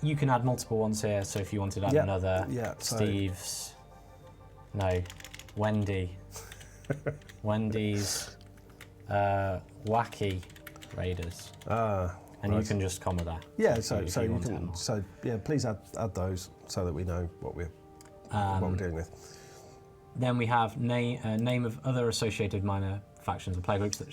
you can add multiple ones here. So if you wanted to add another, Steve's, Wendy's, wacky raiders. And you can just comma that. Yeah, so you can. So please add those so that we know what we're dealing with. Then we have name of other associated minor factions and player groups that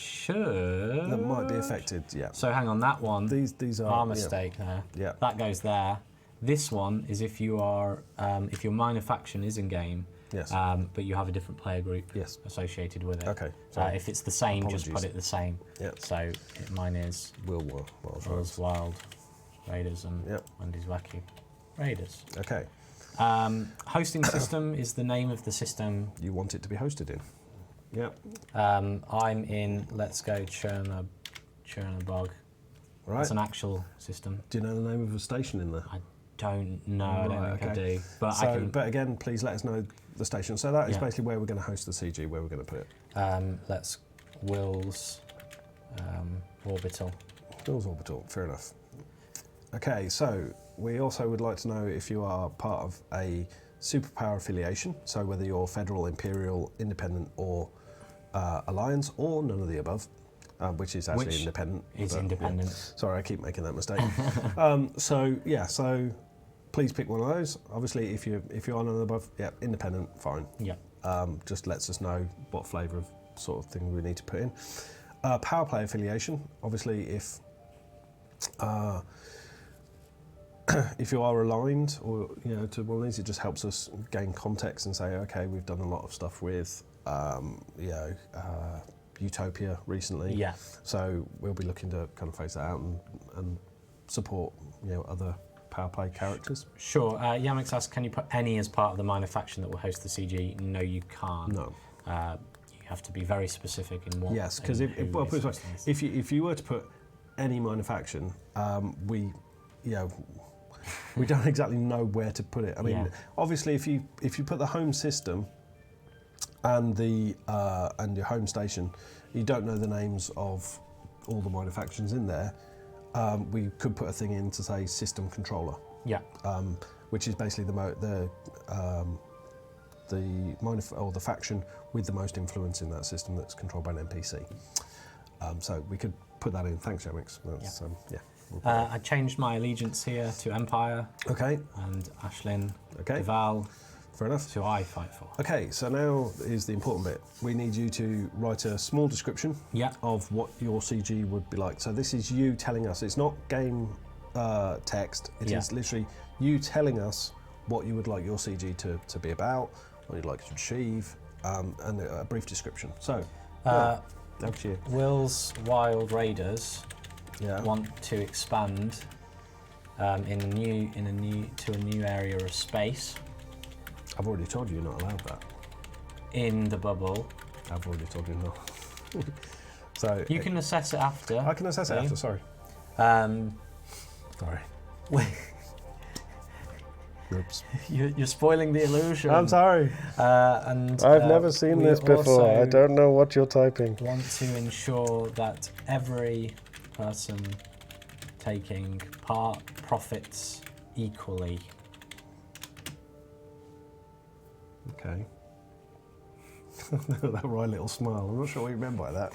might be affected. Yeah. So hang on, that one. These are our mistake there. Yeah. That goes there. This one is if you are if your minor faction is in game. Yes. But you have a different player group associated with it. Okay. If it's the same, just put it the same. Yep. So mine is Will's Wild Raiders and Wendy's Wacky Raiders. Okay. Hosting system is the name of the system you want it to be hosted in. Yep. I'm in Let's Go Chernobog. Right. It's an actual system. Do you know the name of a station in there? I don't know. I don't think I do. But but again, please let us know the station. So that is basically where we're going to host the CG, where we're going to put it. Let's Will's Orbital. Will's Orbital. Fair enough. Okay, so we also would like to know if you are part of a superpower affiliation. So whether you're federal, imperial, independent, or alliance, or none of the above. Which is actually independent. It's independent. Yeah. Sorry, I keep making that mistake. So please pick one of those. Obviously, if you're on and above, independent, fine. Yeah. Just lets us know what flavour of sort of thing we need to put in. Powerplay affiliation. Obviously, if you are aligned or to one of these, it just helps us gain context and say, okay, we've done a lot of stuff with Utopia recently. Yeah. So we'll be looking to kind of phase that out and support other Powerplay characters. Sure. Yamix asks, can you put any as part of the minor faction that will host the CG? No, you can't. No. You have to be very specific in what. Yes, because if you were to put any minor faction, we don't exactly know where to put it. I mean, obviously, if you put the home system and your home station, you don't know the names of all the minor factions in there. We could put a thing in to say system controller. Yeah. Which is basically the minor or the faction with the most influence in that system that's controlled by an NPC. So we could put that in. Thanks, Jamix. I changed my allegiance here to Empire. Okay. And Ashlyn. Okay. Val. Fair enough. So I fight for. Okay, so now is the important bit. We need you to write a small description of what your CG would be like. So this is you telling us. It's not game text. It is literally you telling us what you would like your CG to be about, what you'd like to achieve, and a brief description. So, up to you. Will's Wild Raiders want to expand to a new area of space. I've already told you you're not allowed that. In the bubble. I've already told you not. So you can assess it after. I can assess it after. Sorry. Sorry. Oops. You're spoiling the illusion. I'm sorry. And I've never seen this before. I don't know what you're typing. Want to ensure that every person taking part profits equally. Okay. That wry little smile. I'm not sure what you meant by that.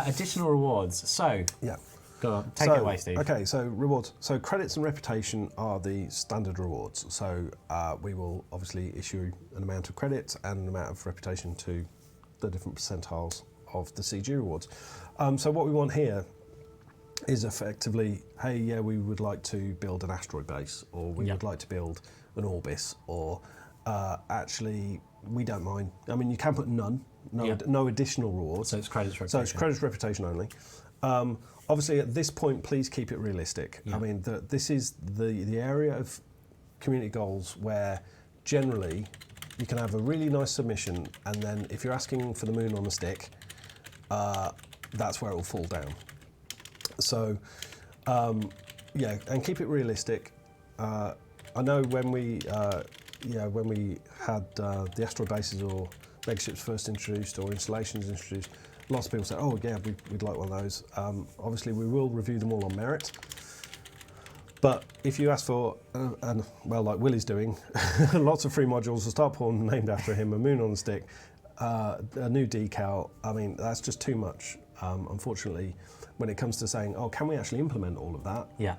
Additional rewards. So. Yeah. Go on, take it away, Steve. Okay, so rewards. So credits and reputation are the standard rewards. So we will obviously issue an amount of credits and an amount of reputation to the different percentiles of the CG rewards. So what we want here is effectively, hey, yeah, we would like to build an asteroid base, or we would like to build an Orbis, or actually, we don't mind. I mean, you can put none, no additional rewards. So it's credits, reputation. So it's credits, reputation only. Obviously, at this point, please keep it realistic. I mean, this is the area of community goals where generally you can have a really nice submission, and then if you're asking for the moon on a stick, that's where it will fall down. So, yeah, and keep it realistic. I know when we had the asteroid bases or megaships first introduced or installations introduced, lots of people say, oh yeah, we'd like one of those. Obviously we will review them all on merit, but if you ask for, well, like Will is doing, lots of free modules, a starport named after him, a moon on a stick, a new decal, I mean, that's just too much. Unfortunately, when it comes to saying, oh, can we actually implement all of that? Yeah.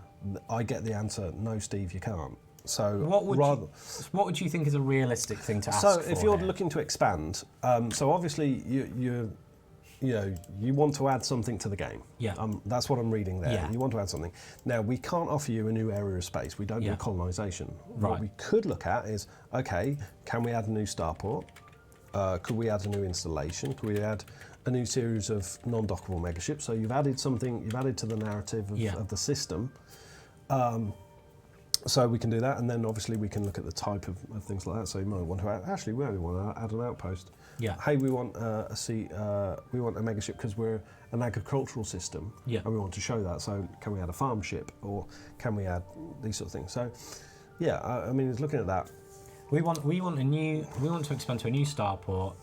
I get the answer, no, Steve, you can't. So what would you think is a realistic thing to ask for? So if you're looking to expand, so obviously you want to add something to the game. Yeah. That's what I'm reading there. Yeah. You want to add something. Now, we can't offer you a new area of space. We don't do colonisation. Right. What we could look at is, okay, can we add a new starport? Could we add a new installation? Could we add a new series of non-dockable megaships? So you've added something, you've added to the narrative of the system. So we can do that, and then obviously we can look at the type of things like that. So you might want to add, actually, we only want to add an outpost. Yeah. Hey, we want we want a megaship because we're an agricultural system, and we want to show that. So can we add a farm ship, or can we add these sort of things? So, yeah, I mean, it's looking at that. We want to expand to a new starport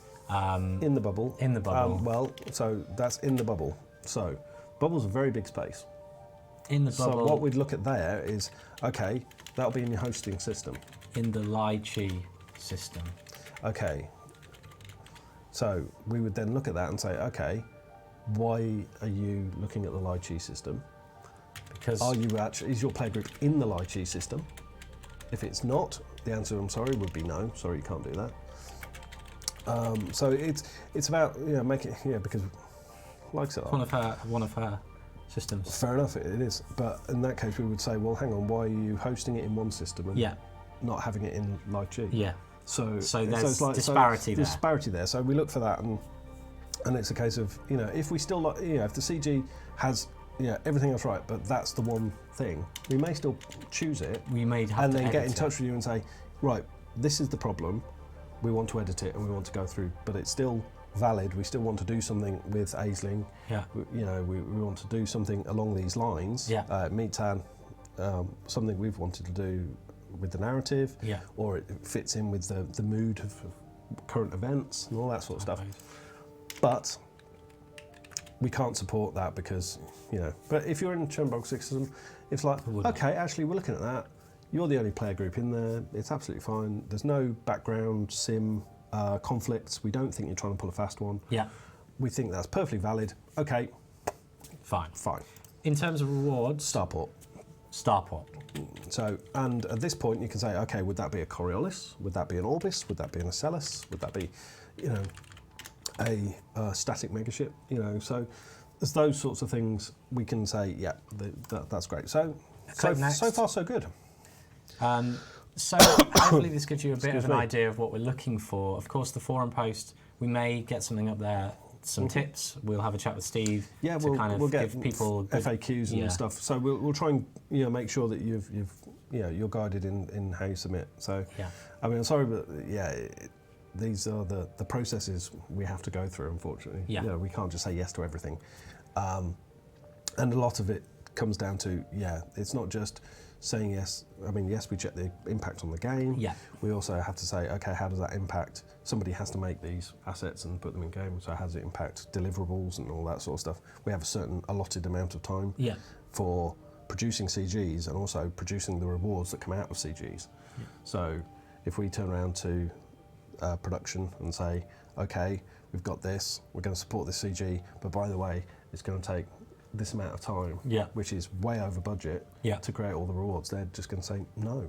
in the bubble. In the bubble. Well, so that's in the bubble. So, bubble's a very big space. In the bubble. So what we'd look at there is, okay, that'll be in your hosting system. In the lychee system. Okay. So we would then look at that and say, okay, why are you looking at the lychee system? Because is your player group in the lychee system? If it's not, the answer, I'm sorry, would be no. Sorry, you can't do that. So it's about making because likes it. One of her systems. Fair enough, it is. But in that case, we would say, well, hang on, why are you hosting it in one system and not having it in lychee? Yeah. So there's disparity there. Disparity there. So we look for that, and it's a case of if we still if the CG has everything else right, but that's the one thing, we may still choose it. We may have and then get in touch with you and say, right, this is the problem. We want to edit it and we want to go through, but it's still valid. We still want to do something with Aisling. Yeah. We want to do something along these lines. Yeah. Meetan, something we've wanted to do with the narrative. Yeah. Or it fits in with the mood of current events and all that sort of stuff. But we can't support that because But if you're in Chernbog system, it's like okay, actually we're looking at that. You're the only player group in there. It's absolutely fine. There's no background sim. Conflicts. We don't think you're trying to pull a fast one. Yeah. We think that's perfectly valid. Okay. Fine. In terms of rewards, starport. Starport. So, and at this point you can say, okay, would that be a Coriolis? Would that be an Orbis? Would that be an Ocellus? Would that be, you know, a static megaship? You know, so there's those sorts of things we can say, yeah, that's great. So far so good. So hopefully this gives you a bit of an idea of what we're looking for. Of course, the forum post, we may get something up there, some tips. We'll have a chat with Steve. Yeah, we'll get give people FAQs and stuff. So we'll try and make sure that you're guided in how you submit. So yeah, I mean, I'm sorry, but yeah, these are the processes we have to go through. Unfortunately, yeah, we can't just say yes to everything, and a lot of it comes down to it's not just saying yes. I mean, yes, we check the impact on the game. Yeah. We also have to say, okay, how does that impact? Somebody has to make these assets and put them in game. So how does it impact deliverables and all that sort of stuff? We have a certain allotted amount of time for producing CGs and also producing the rewards that come out of CGs. Yeah. So if we turn around to production and say, okay, we've got this, we're going to support this CG, but by the way, it's going to take this amount of time, which is way over budget, to create all the rewards. They're just going to say no.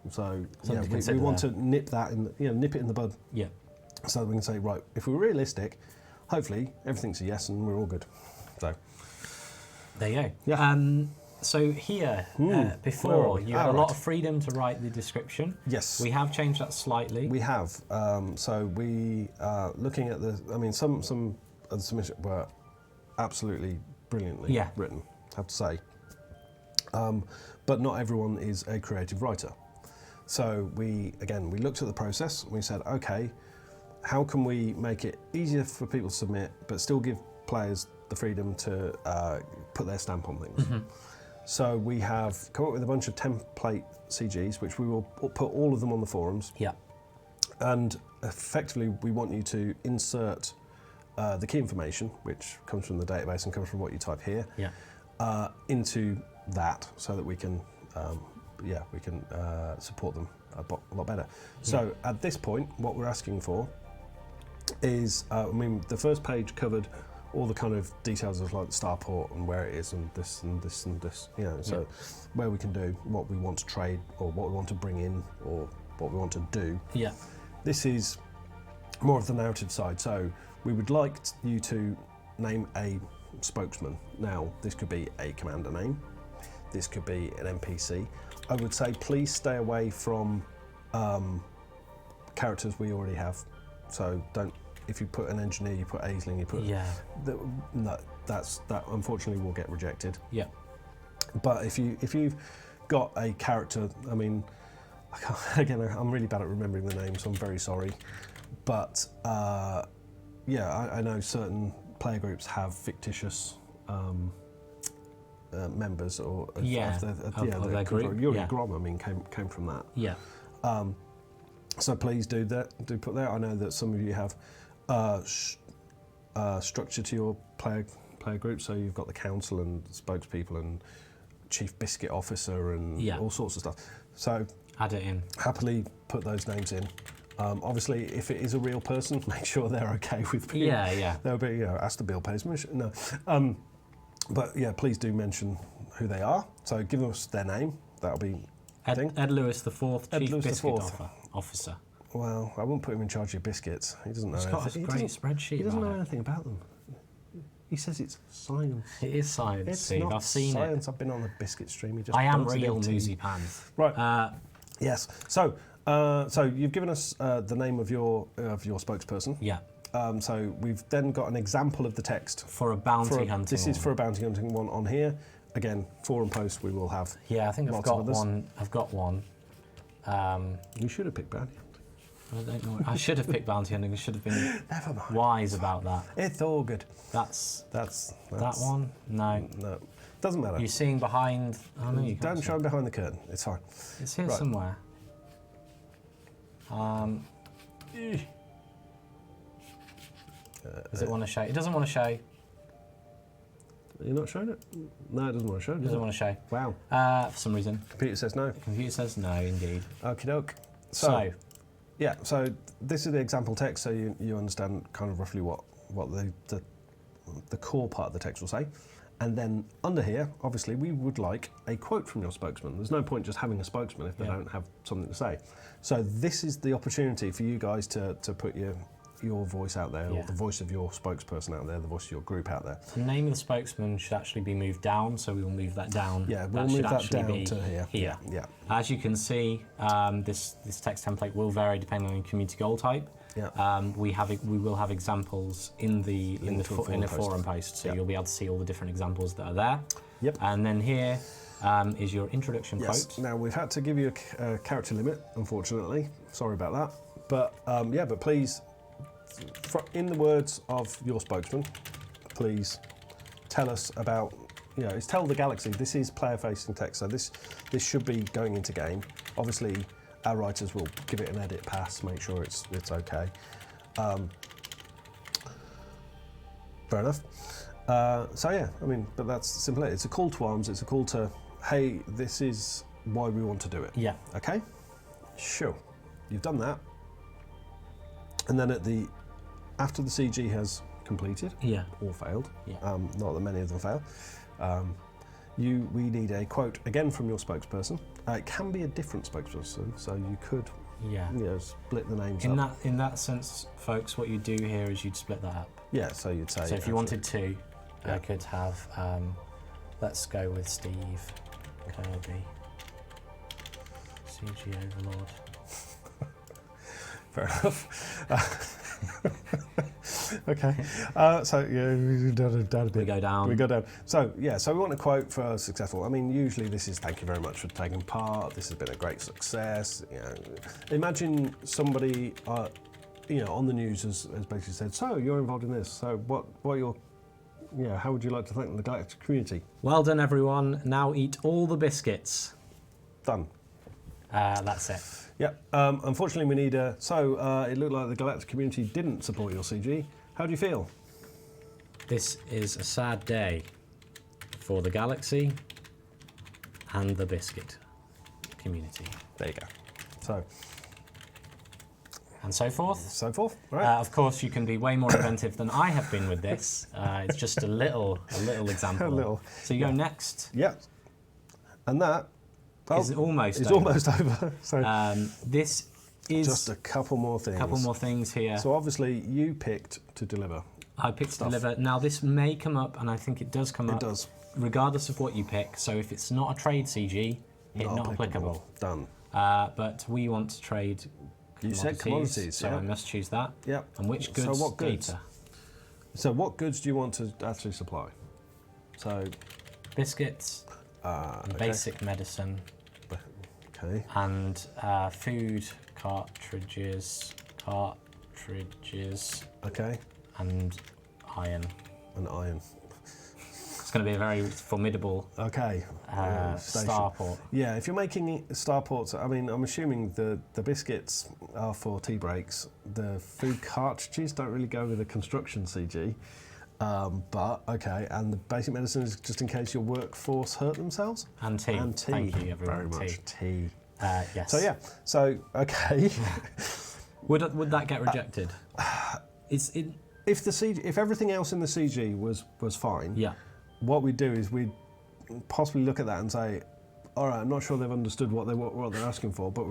So we want to nip that nip it in the bud. Yeah. So that we can say, right, if we're realistic, hopefully everything's a yes and we're all good. So there you go. Yeah. So here, before you had a lot of freedom to write the description. Yes. We have changed that slightly. We have. So we looking at the. I mean, some of the submissions were absolutely brilliantly written, I have to say. But not everyone is a creative writer. So we looked at the process and we said, okay, how can we make it easier for people to submit, but still give players the freedom to put their stamp on things? Mm-hmm. So we have come up with a bunch of template CGs, which we will put all of them on the forums. Yeah. And effectively, we want you to insert the key information, which comes from the database and comes from what you type here, into that, so that we can, support them a lot better. So at this point, what we're asking for is, the first page covered all the kind of details of like the starport and where it is and this and this and this, so where we can do, what we want to trade or what we want to bring in or what we want to do. Yeah. This is more of the narrative side. So we would like you to name a spokesman. Now, this could be a commander name. This could be an NPC. I would say please stay away from characters we already have. So don't, if you put an engineer, you put Aisling, you put... Yeah. That unfortunately will get rejected. Yeah. But if you've got a character, I mean, I'm really bad at remembering the name, so I'm very sorry. But I know certain player groups have fictitious members or of their group. Yuri Grom, I mean, came from that. Yeah. So please do that. Do put that. I know that some of you have structure to your player group. So you've got the council and spokespeople and chief biscuit officer and all sorts of stuff. So add it in. Happily put those names in. Obviously, if it is a real person, make sure they're okay with being... Yeah. They'll be, ask the bill pays permission. No. But yeah, please do mention who they are. So give us their name. That'll be... Ed Lewis the Fourth, Chief Biscuit Officer. Well, I wouldn't put him in charge of your biscuits. He doesn't know anything. He's got a great spreadsheet. He doesn't know anything about them. He says it's science. It is science, Steve. I've seen science. it. I've been on the biscuit stream. Just I am real Newsy Pan. Right. Yes. So you've given us the name of your spokesperson. Yeah. So we've then got an example of the text for a bounty hunting. This is for a bounty hunting one on here. Again, forum post we will have. Yeah, I think I've got one. I've got one. You should have picked bounty hunting. I don't know. I should have picked bounty hunting. I should have been wise about that. It's all good. That's that one. No. Doesn't matter. You're seeing behind. Oh no, you can't. Don't shine behind the curtain. It's fine. It's here somewhere. Does it want to show? It doesn't want to show. You're not showing it? No, it doesn't want to show. It doesn't want to show. Wow. For some reason. Computer says no. Computer says no, indeed. Okie doke. So this is the example text, so you understand kind of roughly what the core part of the text will say. And then under here, obviously, we would like a quote from your spokesman. There's no point just having a spokesman if they don't have something to say. So this is the opportunity for you guys to put your voice out there, or the voice of your spokesperson out there, the voice of your group out there. The name of the spokesman should actually be moved down, so we will move that down. Yeah, we'll move that down to here. Yeah. As you can see, this text template will vary depending on your community goal type. Yeah. We will have examples in the forum post, so you'll be able to see all the different examples that are there. Yep. And then here is your introduction quote. Now we've had to give you a character limit, unfortunately. Sorry about that. But but please, in the words of your spokesman, please tell us about. It's tell the galaxy. This is player-facing text, so this should be going into game. Obviously, our writers will give it an edit pass, make sure it's okay. Fair enough. So yeah, but that's simple. It's a call to arms. It's a call to, hey, this is why we want to do it. Yeah. Okay. Sure. You've done that, and then after the CG has completed, or failed, not that many of them fail. We need a quote again from your spokesperson. It can be a different spokesperson, so you could split the names up. In that sense, folks, what you do here is you'd split that up. Yeah, so you'd say. So if you wanted to, I could have. Let's go with Steve Kirby, CG Overlord. Fair enough. Okay. So we go down. We go down. So we want a quote for successful. Usually this is thank you very much for taking part. This has been a great success. Imagine somebody, on the news has basically said, so you're involved in this. So what are your, how would you like to thank the galactic community? Well done, everyone. Now eat all the biscuits. Done. That's it. Yep. Unfortunately, we need a. So it looked like the galactic community didn't support your CG. How do you feel? This is a sad day for the galaxy and the biscuit community. There you go. So. And so forth. So forth. Right. Of course, you can be way more inventive than I have been with this. It's just a little example. A little. So you go next. Yep. And that. It's almost over. So this is just a couple more things. Couple more things here. So obviously you picked to deliver. I picked to deliver. Now this may come up, and I think it does come up. It does. Regardless of what you pick. So if it's not a trade CG, it's not applicable. Done. But we want to trade commodities. You said commodities, so I must choose that. Yep. And which goods? So what goods? Data. So what goods do you want to actually supply? So biscuits, basic medicine. Okay. And food cartridges. Okay. And iron. It's going to be a very formidable. Okay. Starport. Yeah, if you're making starports, I'm assuming the biscuits are for tea breaks. The food cartridges don't really go with the construction CG. But okay, and the basic medicine is just in case your workforce hurt themselves. And tea. Thank you, everyone. Very much. Tea. Yes. So yeah. So okay. Would that get rejected? If everything else in the CG was fine. Yeah. What we'd do is we'd possibly look at that and say, all right, I'm not sure they've understood what they're asking for, but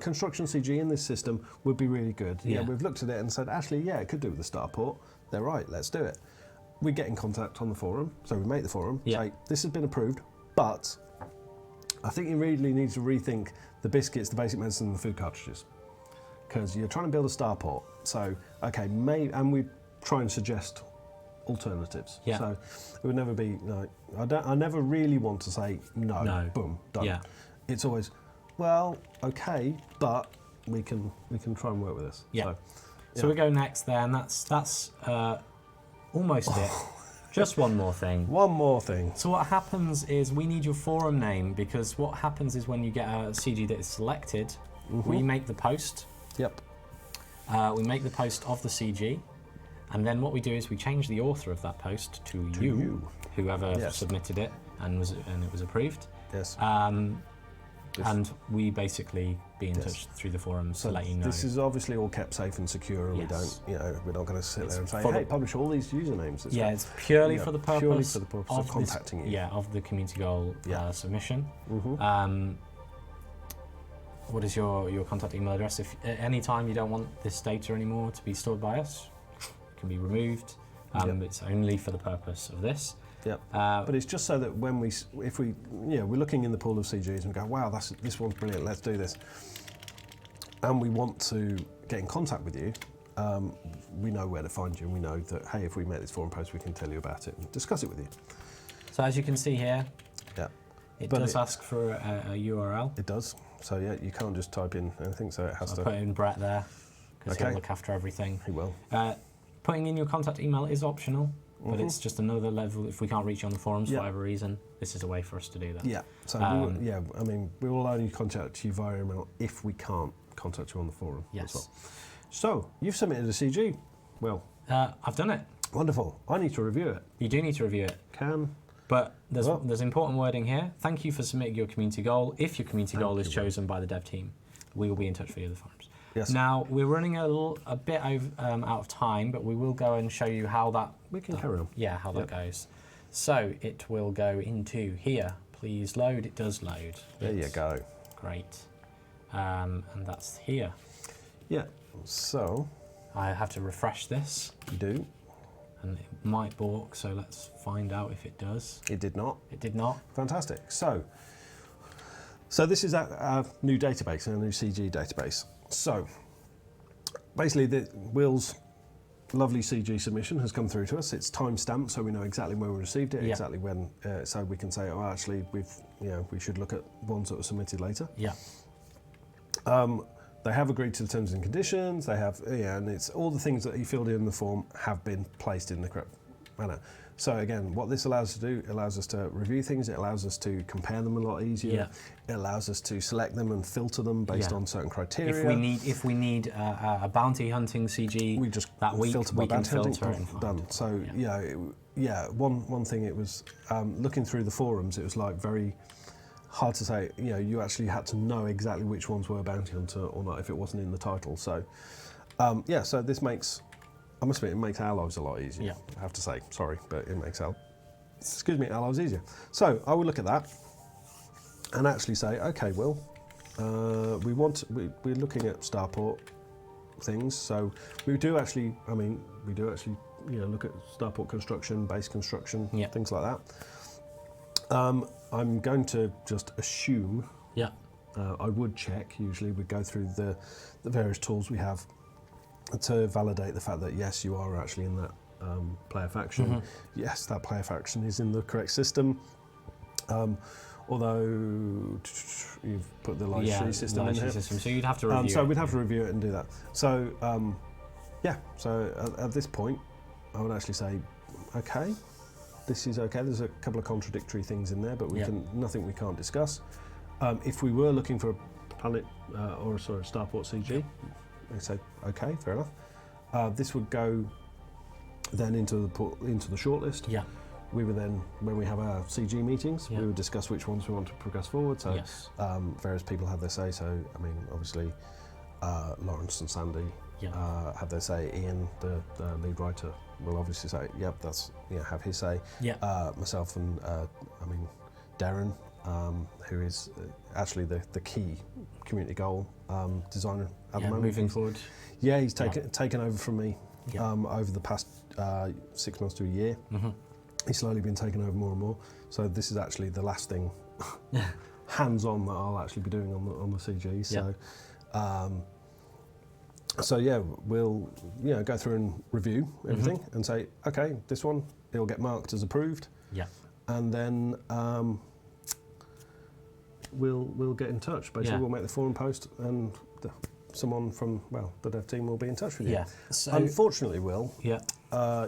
construction CG in this system would be really good. Yeah. We've looked at it and said, actually, it could do with the starport. They're right, let's do it. We get in contact on the forum, so we make the forum, say, this has been approved, but I think you really need to rethink the biscuits, the basic medicine, and the food cartridges. Because you're trying to build a starport. So, okay, and we try and suggest alternatives. Yeah. So it would never be, I never really want to say, no. Boom, done. Yeah. It's always, well, okay, but we can try and work with this. Yeah. So we go next there, and that's almost it. Just one more thing. One more thing. So what happens is we need your forum name, because what happens is when you get a CG that is selected, we make the post. Yep. We make the post of the CG, and then what we do is we change the author of that post to you. Whoever submitted it and it was approved. Yes. And we basically be in touch through the forums to let you know. This is obviously all kept safe and secure, and we're not going to sit there and say, hey, publish all these usernames. It's purely for the purpose, of contacting you. Yeah, of the community goal submission. What is your contact email address? If at any time you don't want this data anymore to be stored by us, it can be removed. It's only for the purpose of this. Yep. But it's just so that when we're looking in the pool of CGs and we go, wow, this one's brilliant, let's do this, and we want to get in contact with you, we know where to find you, and we know that, hey, if we make this forum post, we can tell you about it and discuss it with you. So as you can see here, it does ask for a URL. It does. So yeah, you can't just type in anything, so it has to. I'll put in Brett there, because he'll look after everything. He will. Putting in your contact email is optional. But it's just another level. If we can't reach you on the forums for whatever reason, this is a way for us to do that. Yeah. So we will only contact you via email if we can't contact you on the forum. Yes. As well. So you've submitted a CG. Well, I've done it. Wonderful. I need to review it. You do need to review it. But there's important wording here. Thank you for submitting your community goal. If your community goal is chosen by the dev team, we will be in touch via the forums. Yes. Now we're running a bit out of time, but we will go and show you how that. We can carry on. Yeah, how that goes. So it will go into here. Please load. It does load. There you go. Great. And that's here. Yeah. So I have to refresh this. You do. And it might balk. So let's find out if it does. It did not. It did not. Fantastic. So this is our new database, our new CG database. So basically, Will's lovely CG submission has come through to us. It's time-stamped, so we know exactly when we received it, exactly when, so we can say, oh, actually, we should look at ones that were submitted later. Yeah. They have agreed to the terms and conditions. They have, and it's all the things that he filled in the form have been placed in the correct manner. So again, what this allows us to do, it allows us to review things, it allows us to compare them a lot easier, it allows us to select them and filter them based on certain criteria. If we need a bounty hunting CG we just that week, filter we by can bounty filter hunting, it and done. So one thing it was, looking through the forums, it was like very hard to say, you actually had to know exactly which ones were bounty hunter or not if it wasn't in the title. So so this makes, I must admit, it makes our lives a lot easier. Yeah. I have to say, sorry, but it makes our lives easier. So I would look at that and actually say, okay, Will, we're looking at starport things. So we do actually look at starport construction, base construction, things like that. I'm going to just assume. Yeah. I would check. Usually, we go through the various tools we have to validate the fact that yes, you are actually in that player faction. Yes, that player faction is in the correct system. Although you've put the live stream system in here. So you'd have to review so we'd have to review it and do that. So so at this point, I would actually say, okay, this is okay. There's a couple of contradictory things in there, but nothing we can't discuss. If we were looking for a planet a starport CG, I say, okay, fair enough. This would go then into the shortlist. Yeah. We would then, when we have our CG meetings, we would discuss which ones we want to progress forward. So various people have their say. So I mean, obviously, Lawrence and Sandy have their say. Ian, the lead writer, will obviously say, yep, that's have his say. Yeah. Myself and Darren, who is actually the key community goal designer at the moment. Moving forward. Yeah, he's taken over from me over the past 6 months to a year. He's slowly been taken over more and more. So this is actually the last thing hands-on that I'll actually be doing on the CG. So, we'll go through and review everything and say, okay, this one, it'll get marked as approved. Yeah. And then we'll get in touch. Basically, we'll make the forum post and someone from the dev team will be in touch with you. Yeah. So, unfortunately, Will,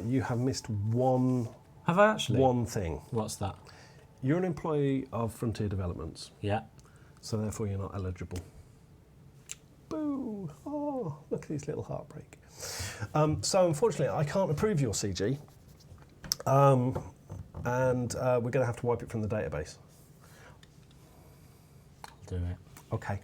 you have missed one. Have I actually? One thing. What's that? You're an employee of Frontier Developments. Yeah. So therefore, you're not eligible. Boo! Oh, look at this little heartbreak. So unfortunately, I can't approve your CG, and we're going to have to wipe it from the database. do it. Okay.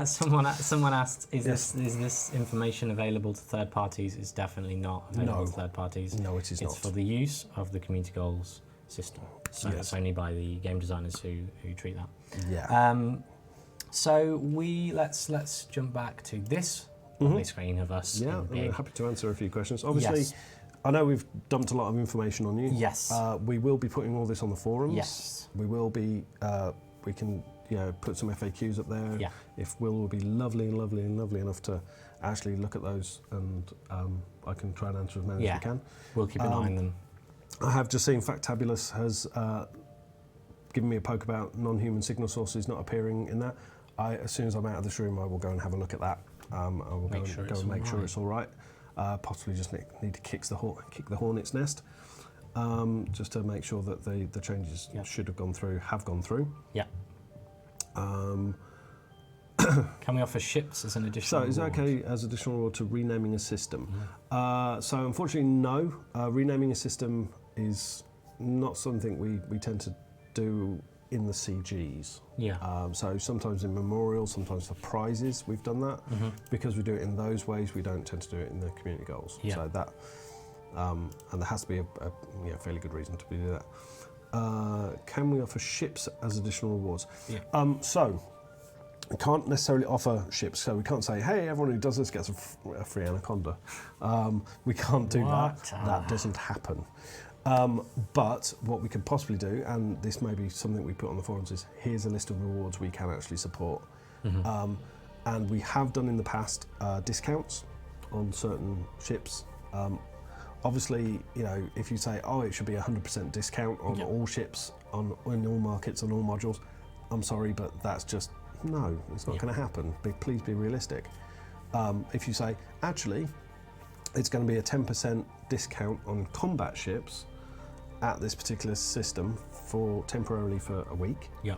Someone asked, is this information available to third parties? It's definitely not available to third parties. No, it is not. It's for the use of the community goals system. So it's only by the game designers who treat that. Yeah. So let's jump back to this lovely screen of us. Yeah, in I'm happy to answer a few questions. Obviously, I know we've dumped a lot of information on you. Yes. We will be putting all this on the forums. Yes. We will be. We can put some FAQs up there. Yeah. If Will be lovely enough to actually look at those, and I can try and answer as many as we can. We'll keep an eye on them. I have just seen Factabulous has given me a poke about non-human signal sources not appearing in that. As soon as I'm out of this room, I will go and have a look at that. I will go and make sure it's all right. Possibly just need to kick the hornet's nest, just to make sure that the changes should have gone through have gone through. Yeah. Can we offer ships as an additional So is it reward? okay as additional reward to renaming a system? So unfortunately, no. Renaming a system is not something we tend to do in the CGs. Yeah. So sometimes in memorials, sometimes for prizes, we've done that. Because we do it in those ways, we don't tend to do it in the community goals. Yeah. So that, and there has to be a fairly good reason to do that. Can we offer ships as additional rewards? Yeah. So we can't necessarily offer ships. So we can't say, hey, everyone who does this gets a free anaconda. We can't do that. That doesn't happen. But what we could possibly do, and this may be something we put on the forums, is here's a list of rewards we can actually support. And we have done in the past discounts on certain ships. Obviously, if you say, oh, it should be 100% discount on all ships, in all markets, on all modules, I'm sorry, but that's just, no, it's not going to happen. Please be realistic. If you say, actually, it's going to be a 10% discount on combat ships at this particular system temporarily for a week. Yeah.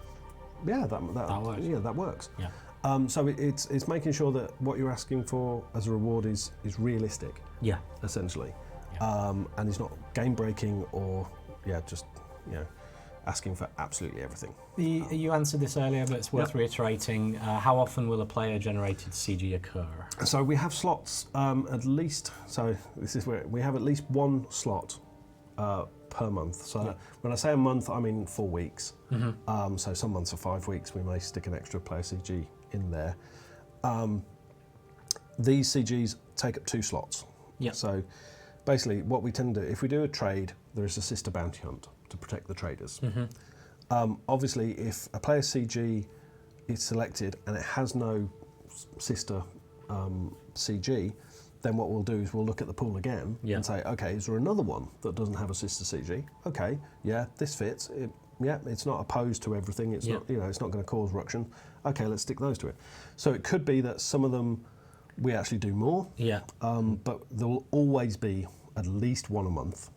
Yeah, that works. Yeah, that works. Yeah. So it's making sure that what you're asking for as a reward is realistic. Yeah. Essentially. Yeah. And it's not game breaking or just asking for absolutely everything. You answered this earlier, but it's worth reiterating. How often will a player-generated CG occur? So we have slots at least. So this is where we have at least one slot per month. So when I say a month, I mean 4 weeks. So some months are 5 weeks. We may stick an extra player CG in there. These CGs take up 2 slots. Yeah. So basically, what we tend to do, if we do a trade, there is a sister bounty hunt to protect the traders. Obviously, if a player CG is selected and it has no sister CG, then what we'll do is we'll look at the pool again and say, okay, is there another one that doesn't have a sister CG? Okay, yeah, this fits. It's not opposed to everything. It's not, it's not going to cause ruction. Okay, let's stick those to it. So it could be that some of them we actually do more. Yeah. But there will always be at least one a month.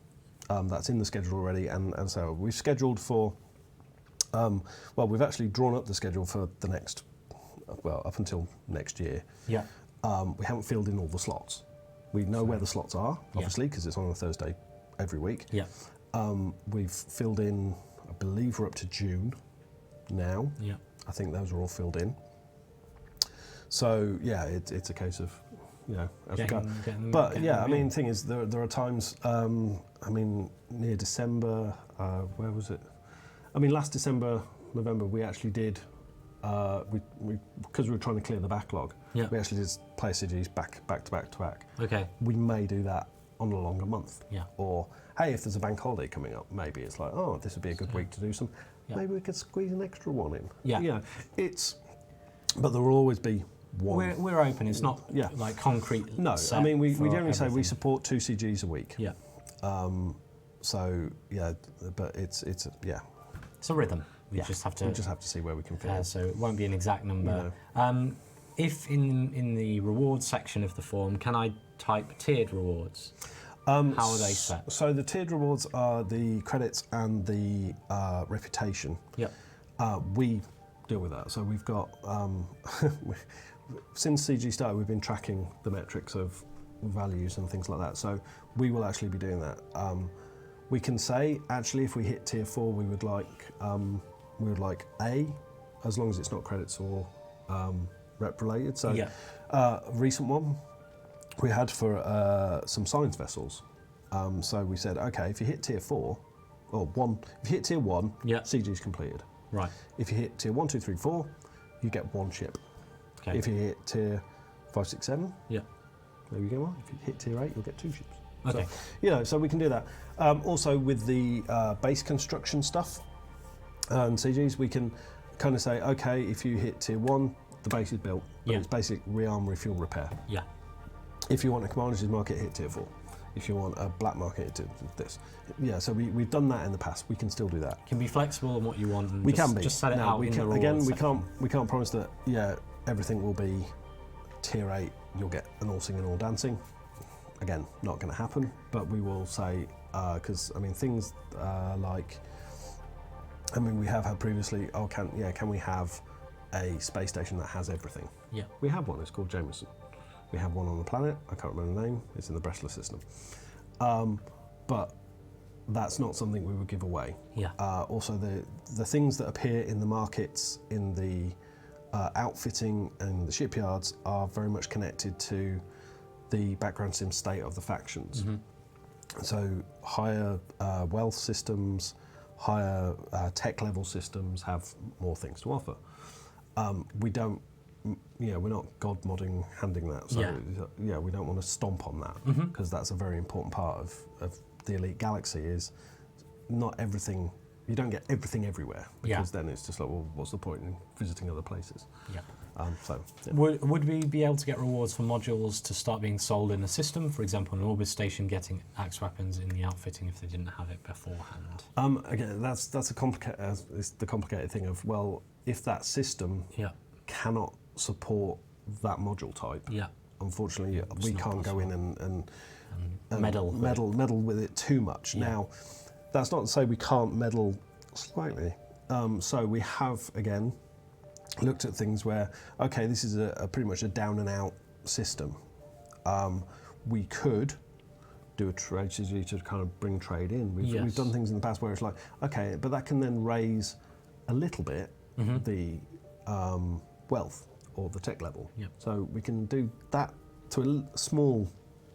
That's in the schedule already, and so we've scheduled for. We've actually drawn up the schedule for the next, up until next year. Yeah. We haven't filled in all the slots. We know where the slots are, obviously, because it's on a Thursday every week. Yeah. We've filled in, I believe we're up to June now. Yeah. I think those are all filled in. So yeah, it's a case of, as we go. But yeah, I mean, the thing is, there are times, near December, where was it? I mean, last December, November, we actually did, because we were trying to clear the backlog, we actually did player CGs back to back. Okay. We may do that on a longer month. Yeah. Or, hey, if there's a bank holiday coming up, maybe it's like, oh, this would be a good week to do some. Yeah. Maybe we could squeeze an extra one in. Yeah. But there will always be one. We're open. It's not like concrete. No, I mean, we generally say we support 2 CGs a week. Yeah. So yeah, but it's a rhythm. We just have to see where we can fit. So it won't be an exact number. If in the rewards section of the form, can I type tiered rewards? How are they set? So the tiered rewards are the credits and the reputation. Yeah. We deal with that. So we've got since CG started, we've been tracking the metrics of values and things like that. So we will actually be doing that. We can say actually if we hit tier 4 we would like A, as long as it's not credits or rep related. So recent one we had for some science vessels. So we said, okay, if you hit tier 4 or 1, if you hit tier 1, CG is completed. Right. If you hit tier 1, 2, 3, 4, you get 1 ship. Okay. If you hit tier 5, 6, 7, yeah, there you go. If you hit tier 8, you'll get 2 ships. Okay. So, so we can do that. Also with the base construction stuff and CGs, we can kind of say, okay, if you hit tier 1, the base is built. But it's basic rearm, refuel, repair. Yeah. If you want a commodities market, hit tier 4. If you want a black market, hit this. Yeah, so we've done that in the past. We can still do that. Can be flexible on what you want. And we can be. Just set it out in the raw again, section. we can't promise that. Yeah, everything will be tier 8. You'll get an all singing, all dancing. Again, not going to happen. But we will say because I mean things like. I mean, we have had previously. Oh, can we have a space station that has everything? Yeah, we have one. It's called Jameson. We have one on the planet. I can't remember the name. It's in the Bressler system. But that's not something we would give away. Yeah. Also, the things that appear in the markets, in the outfitting and the shipyards are very much connected to the background sim state of the factions. Mm-hmm. So higher wealth systems, higher tech level systems have more things to offer. We don't. We're not God modding handing that. So we don't want to stomp on that because that's a very important part of the Elite Galaxy. Is not everything. You don't get everything everywhere because then it's just like, well, what's the point in visiting other places? Yeah. Would we be able to get rewards for modules to start being sold in the system? For example, an Orbis station getting axe weapons in the outfitting if they didn't have it beforehand. Again, that's a complicated. It's the complicated thing of if that system cannot support that module type. Yeah. Unfortunately, we can't go in and meddle with it too much. Yeah. Now, that's not to say we can't meddle slightly. So we have again looked at things where this is a pretty much a down and out system. We could do a trade CG to kind of bring trade in. We've done things in the past where it's like but that can then raise a little bit the wealth or the tech level. Yep. So we can do that to a small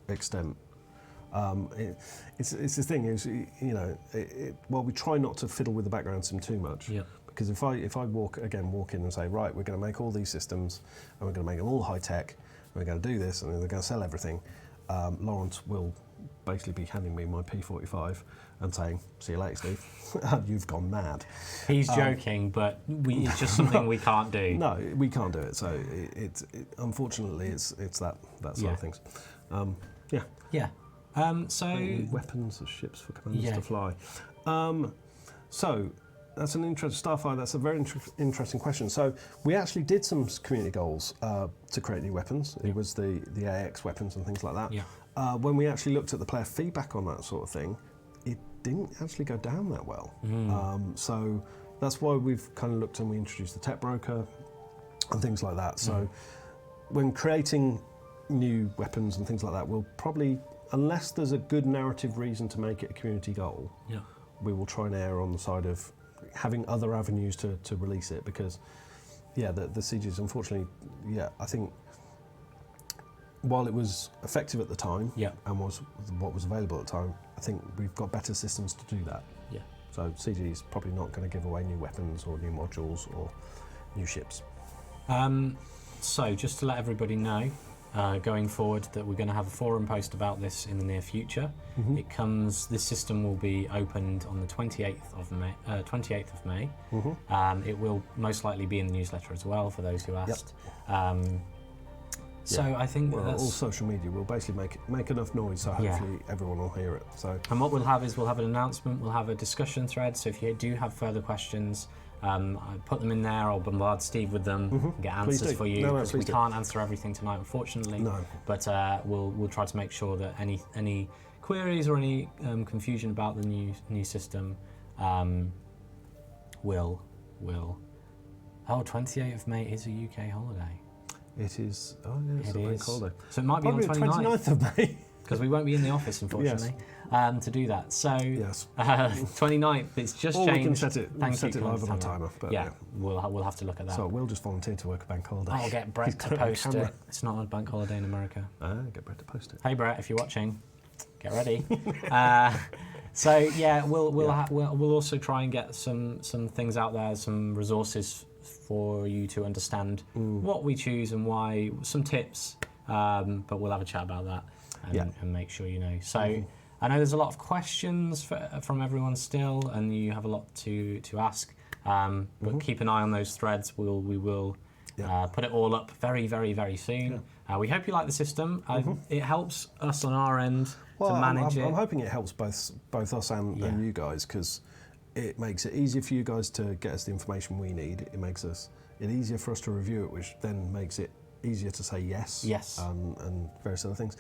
extent. It's the thing is, we try not to fiddle with the background sim too much. Yep. Because if I walk in and say, right, we're going to make all these systems and we're going to make them all high tech and we're going to do this and they're going to sell everything, Lawrence will basically be handing me my P45 and saying, see you later, Steve. You've gone mad. He's joking, but it's just something we can't do. No, we can't do it. So unfortunately, it's that side of things. Weapons of ships for commanders to fly. So that's an interesting Starfire. That's a very interesting question. So we actually did some community goals to create new weapons. It was the AX weapons and things like that. Yeah. When we actually looked at the player feedback on that sort of thing, it didn't actually go down that well. So that's why we've kind of looked and we introduced the tech broker and things like that. So when creating new weapons and things like that, we'll probably, unless there's a good narrative reason to make it a community goal, we will try and err on the side of having other avenues to release it because, the CGs, unfortunately, I think while it was effective at the time and was what was available at the time, I think we've got better systems to do that. Yeah. So CG is probably not going to give away new weapons or new modules or new ships. So just to let everybody know, going forward, that we're going to have a forum post about this in the near future. This system will be opened on the 28th of May. It will most likely be in the newsletter as well for those who asked. So I think all social media will basically make enough noise so hopefully everyone will hear it. So and what we'll have is we'll have an announcement, we'll have a discussion thread. So if you do have further questions, put them in there. I'll bombard Steve with them, and get answers for you. Because we can't answer everything tonight, unfortunately. No. But we'll try to make sure that any queries or any confusion about the new system will. 28th of May is a UK holiday. It is. Oh yeah, it's a bank holiday. So it might be probably on 29th. 29th of May. because we won't be in the office, unfortunately, to do that. So, Yes. 29th, it's just Or changed. we can set it, Thank set you, it live on a Constantine. timer. But Yeah, we'll have to look at that. So we'll just volunteer to work a bank holiday. I'll get Brett to post it. It's not a bank holiday in America. Get Brett to post it. Hey Brett, if you're watching, get ready. So yeah, we'll also try and get some things out there, some resources for you to understand what we choose and why, some tips, but we'll have a chat about that and make sure you know. So I know there's a lot of questions from everyone still, and you have a lot to ask, but keep an eye on those threads. We will put it all up very, very, very soon. We hope you like the system. It helps us on our end to manage it. I'm hoping it helps both us and you guys, because it makes it easier for you guys to get us the information we need. It makes it easier for us to review it, which then makes it easier to say yes. And various other things.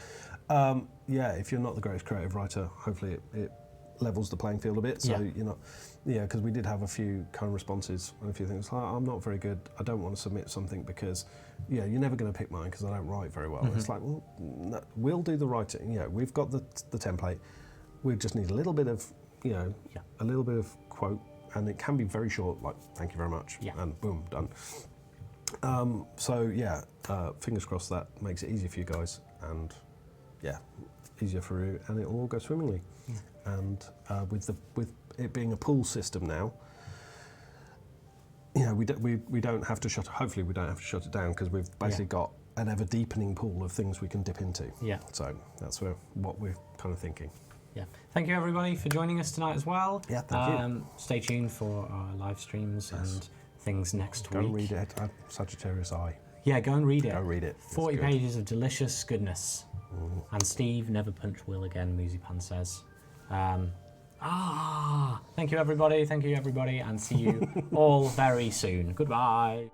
If you're not the greatest creative writer, hopefully it levels the playing field a bit. So you're not, because we did have a few kind of responses and a few things like, I'm not very good, I don't want to submit something because, you're never going to pick mine because I don't write very well. It's like, well, no, we'll do the writing. We've got the template. We just need a little bit of, a little bit of quote, and it can be very short, like, thank you very much, and boom, done. Fingers crossed that makes it easier for you guys, and easier for you, and it will all go swimmingly. And with it being a pool system now, we don't have to shut. Hopefully, we don't have to shut it down, because we've basically got an ever deepening pool of things we can dip into. So that's what we're kind of thinking. Thank you everybody for joining us tonight as well. Thank you. Stay tuned for our live streams and things next week. Go and read it at Sagittarius Eye. Yeah, go and read it. Go read it. 40 pages of delicious goodness. And Steve, never punch Will again, Mooseypan says. Thank you everybody, and see you all very soon. Goodbye.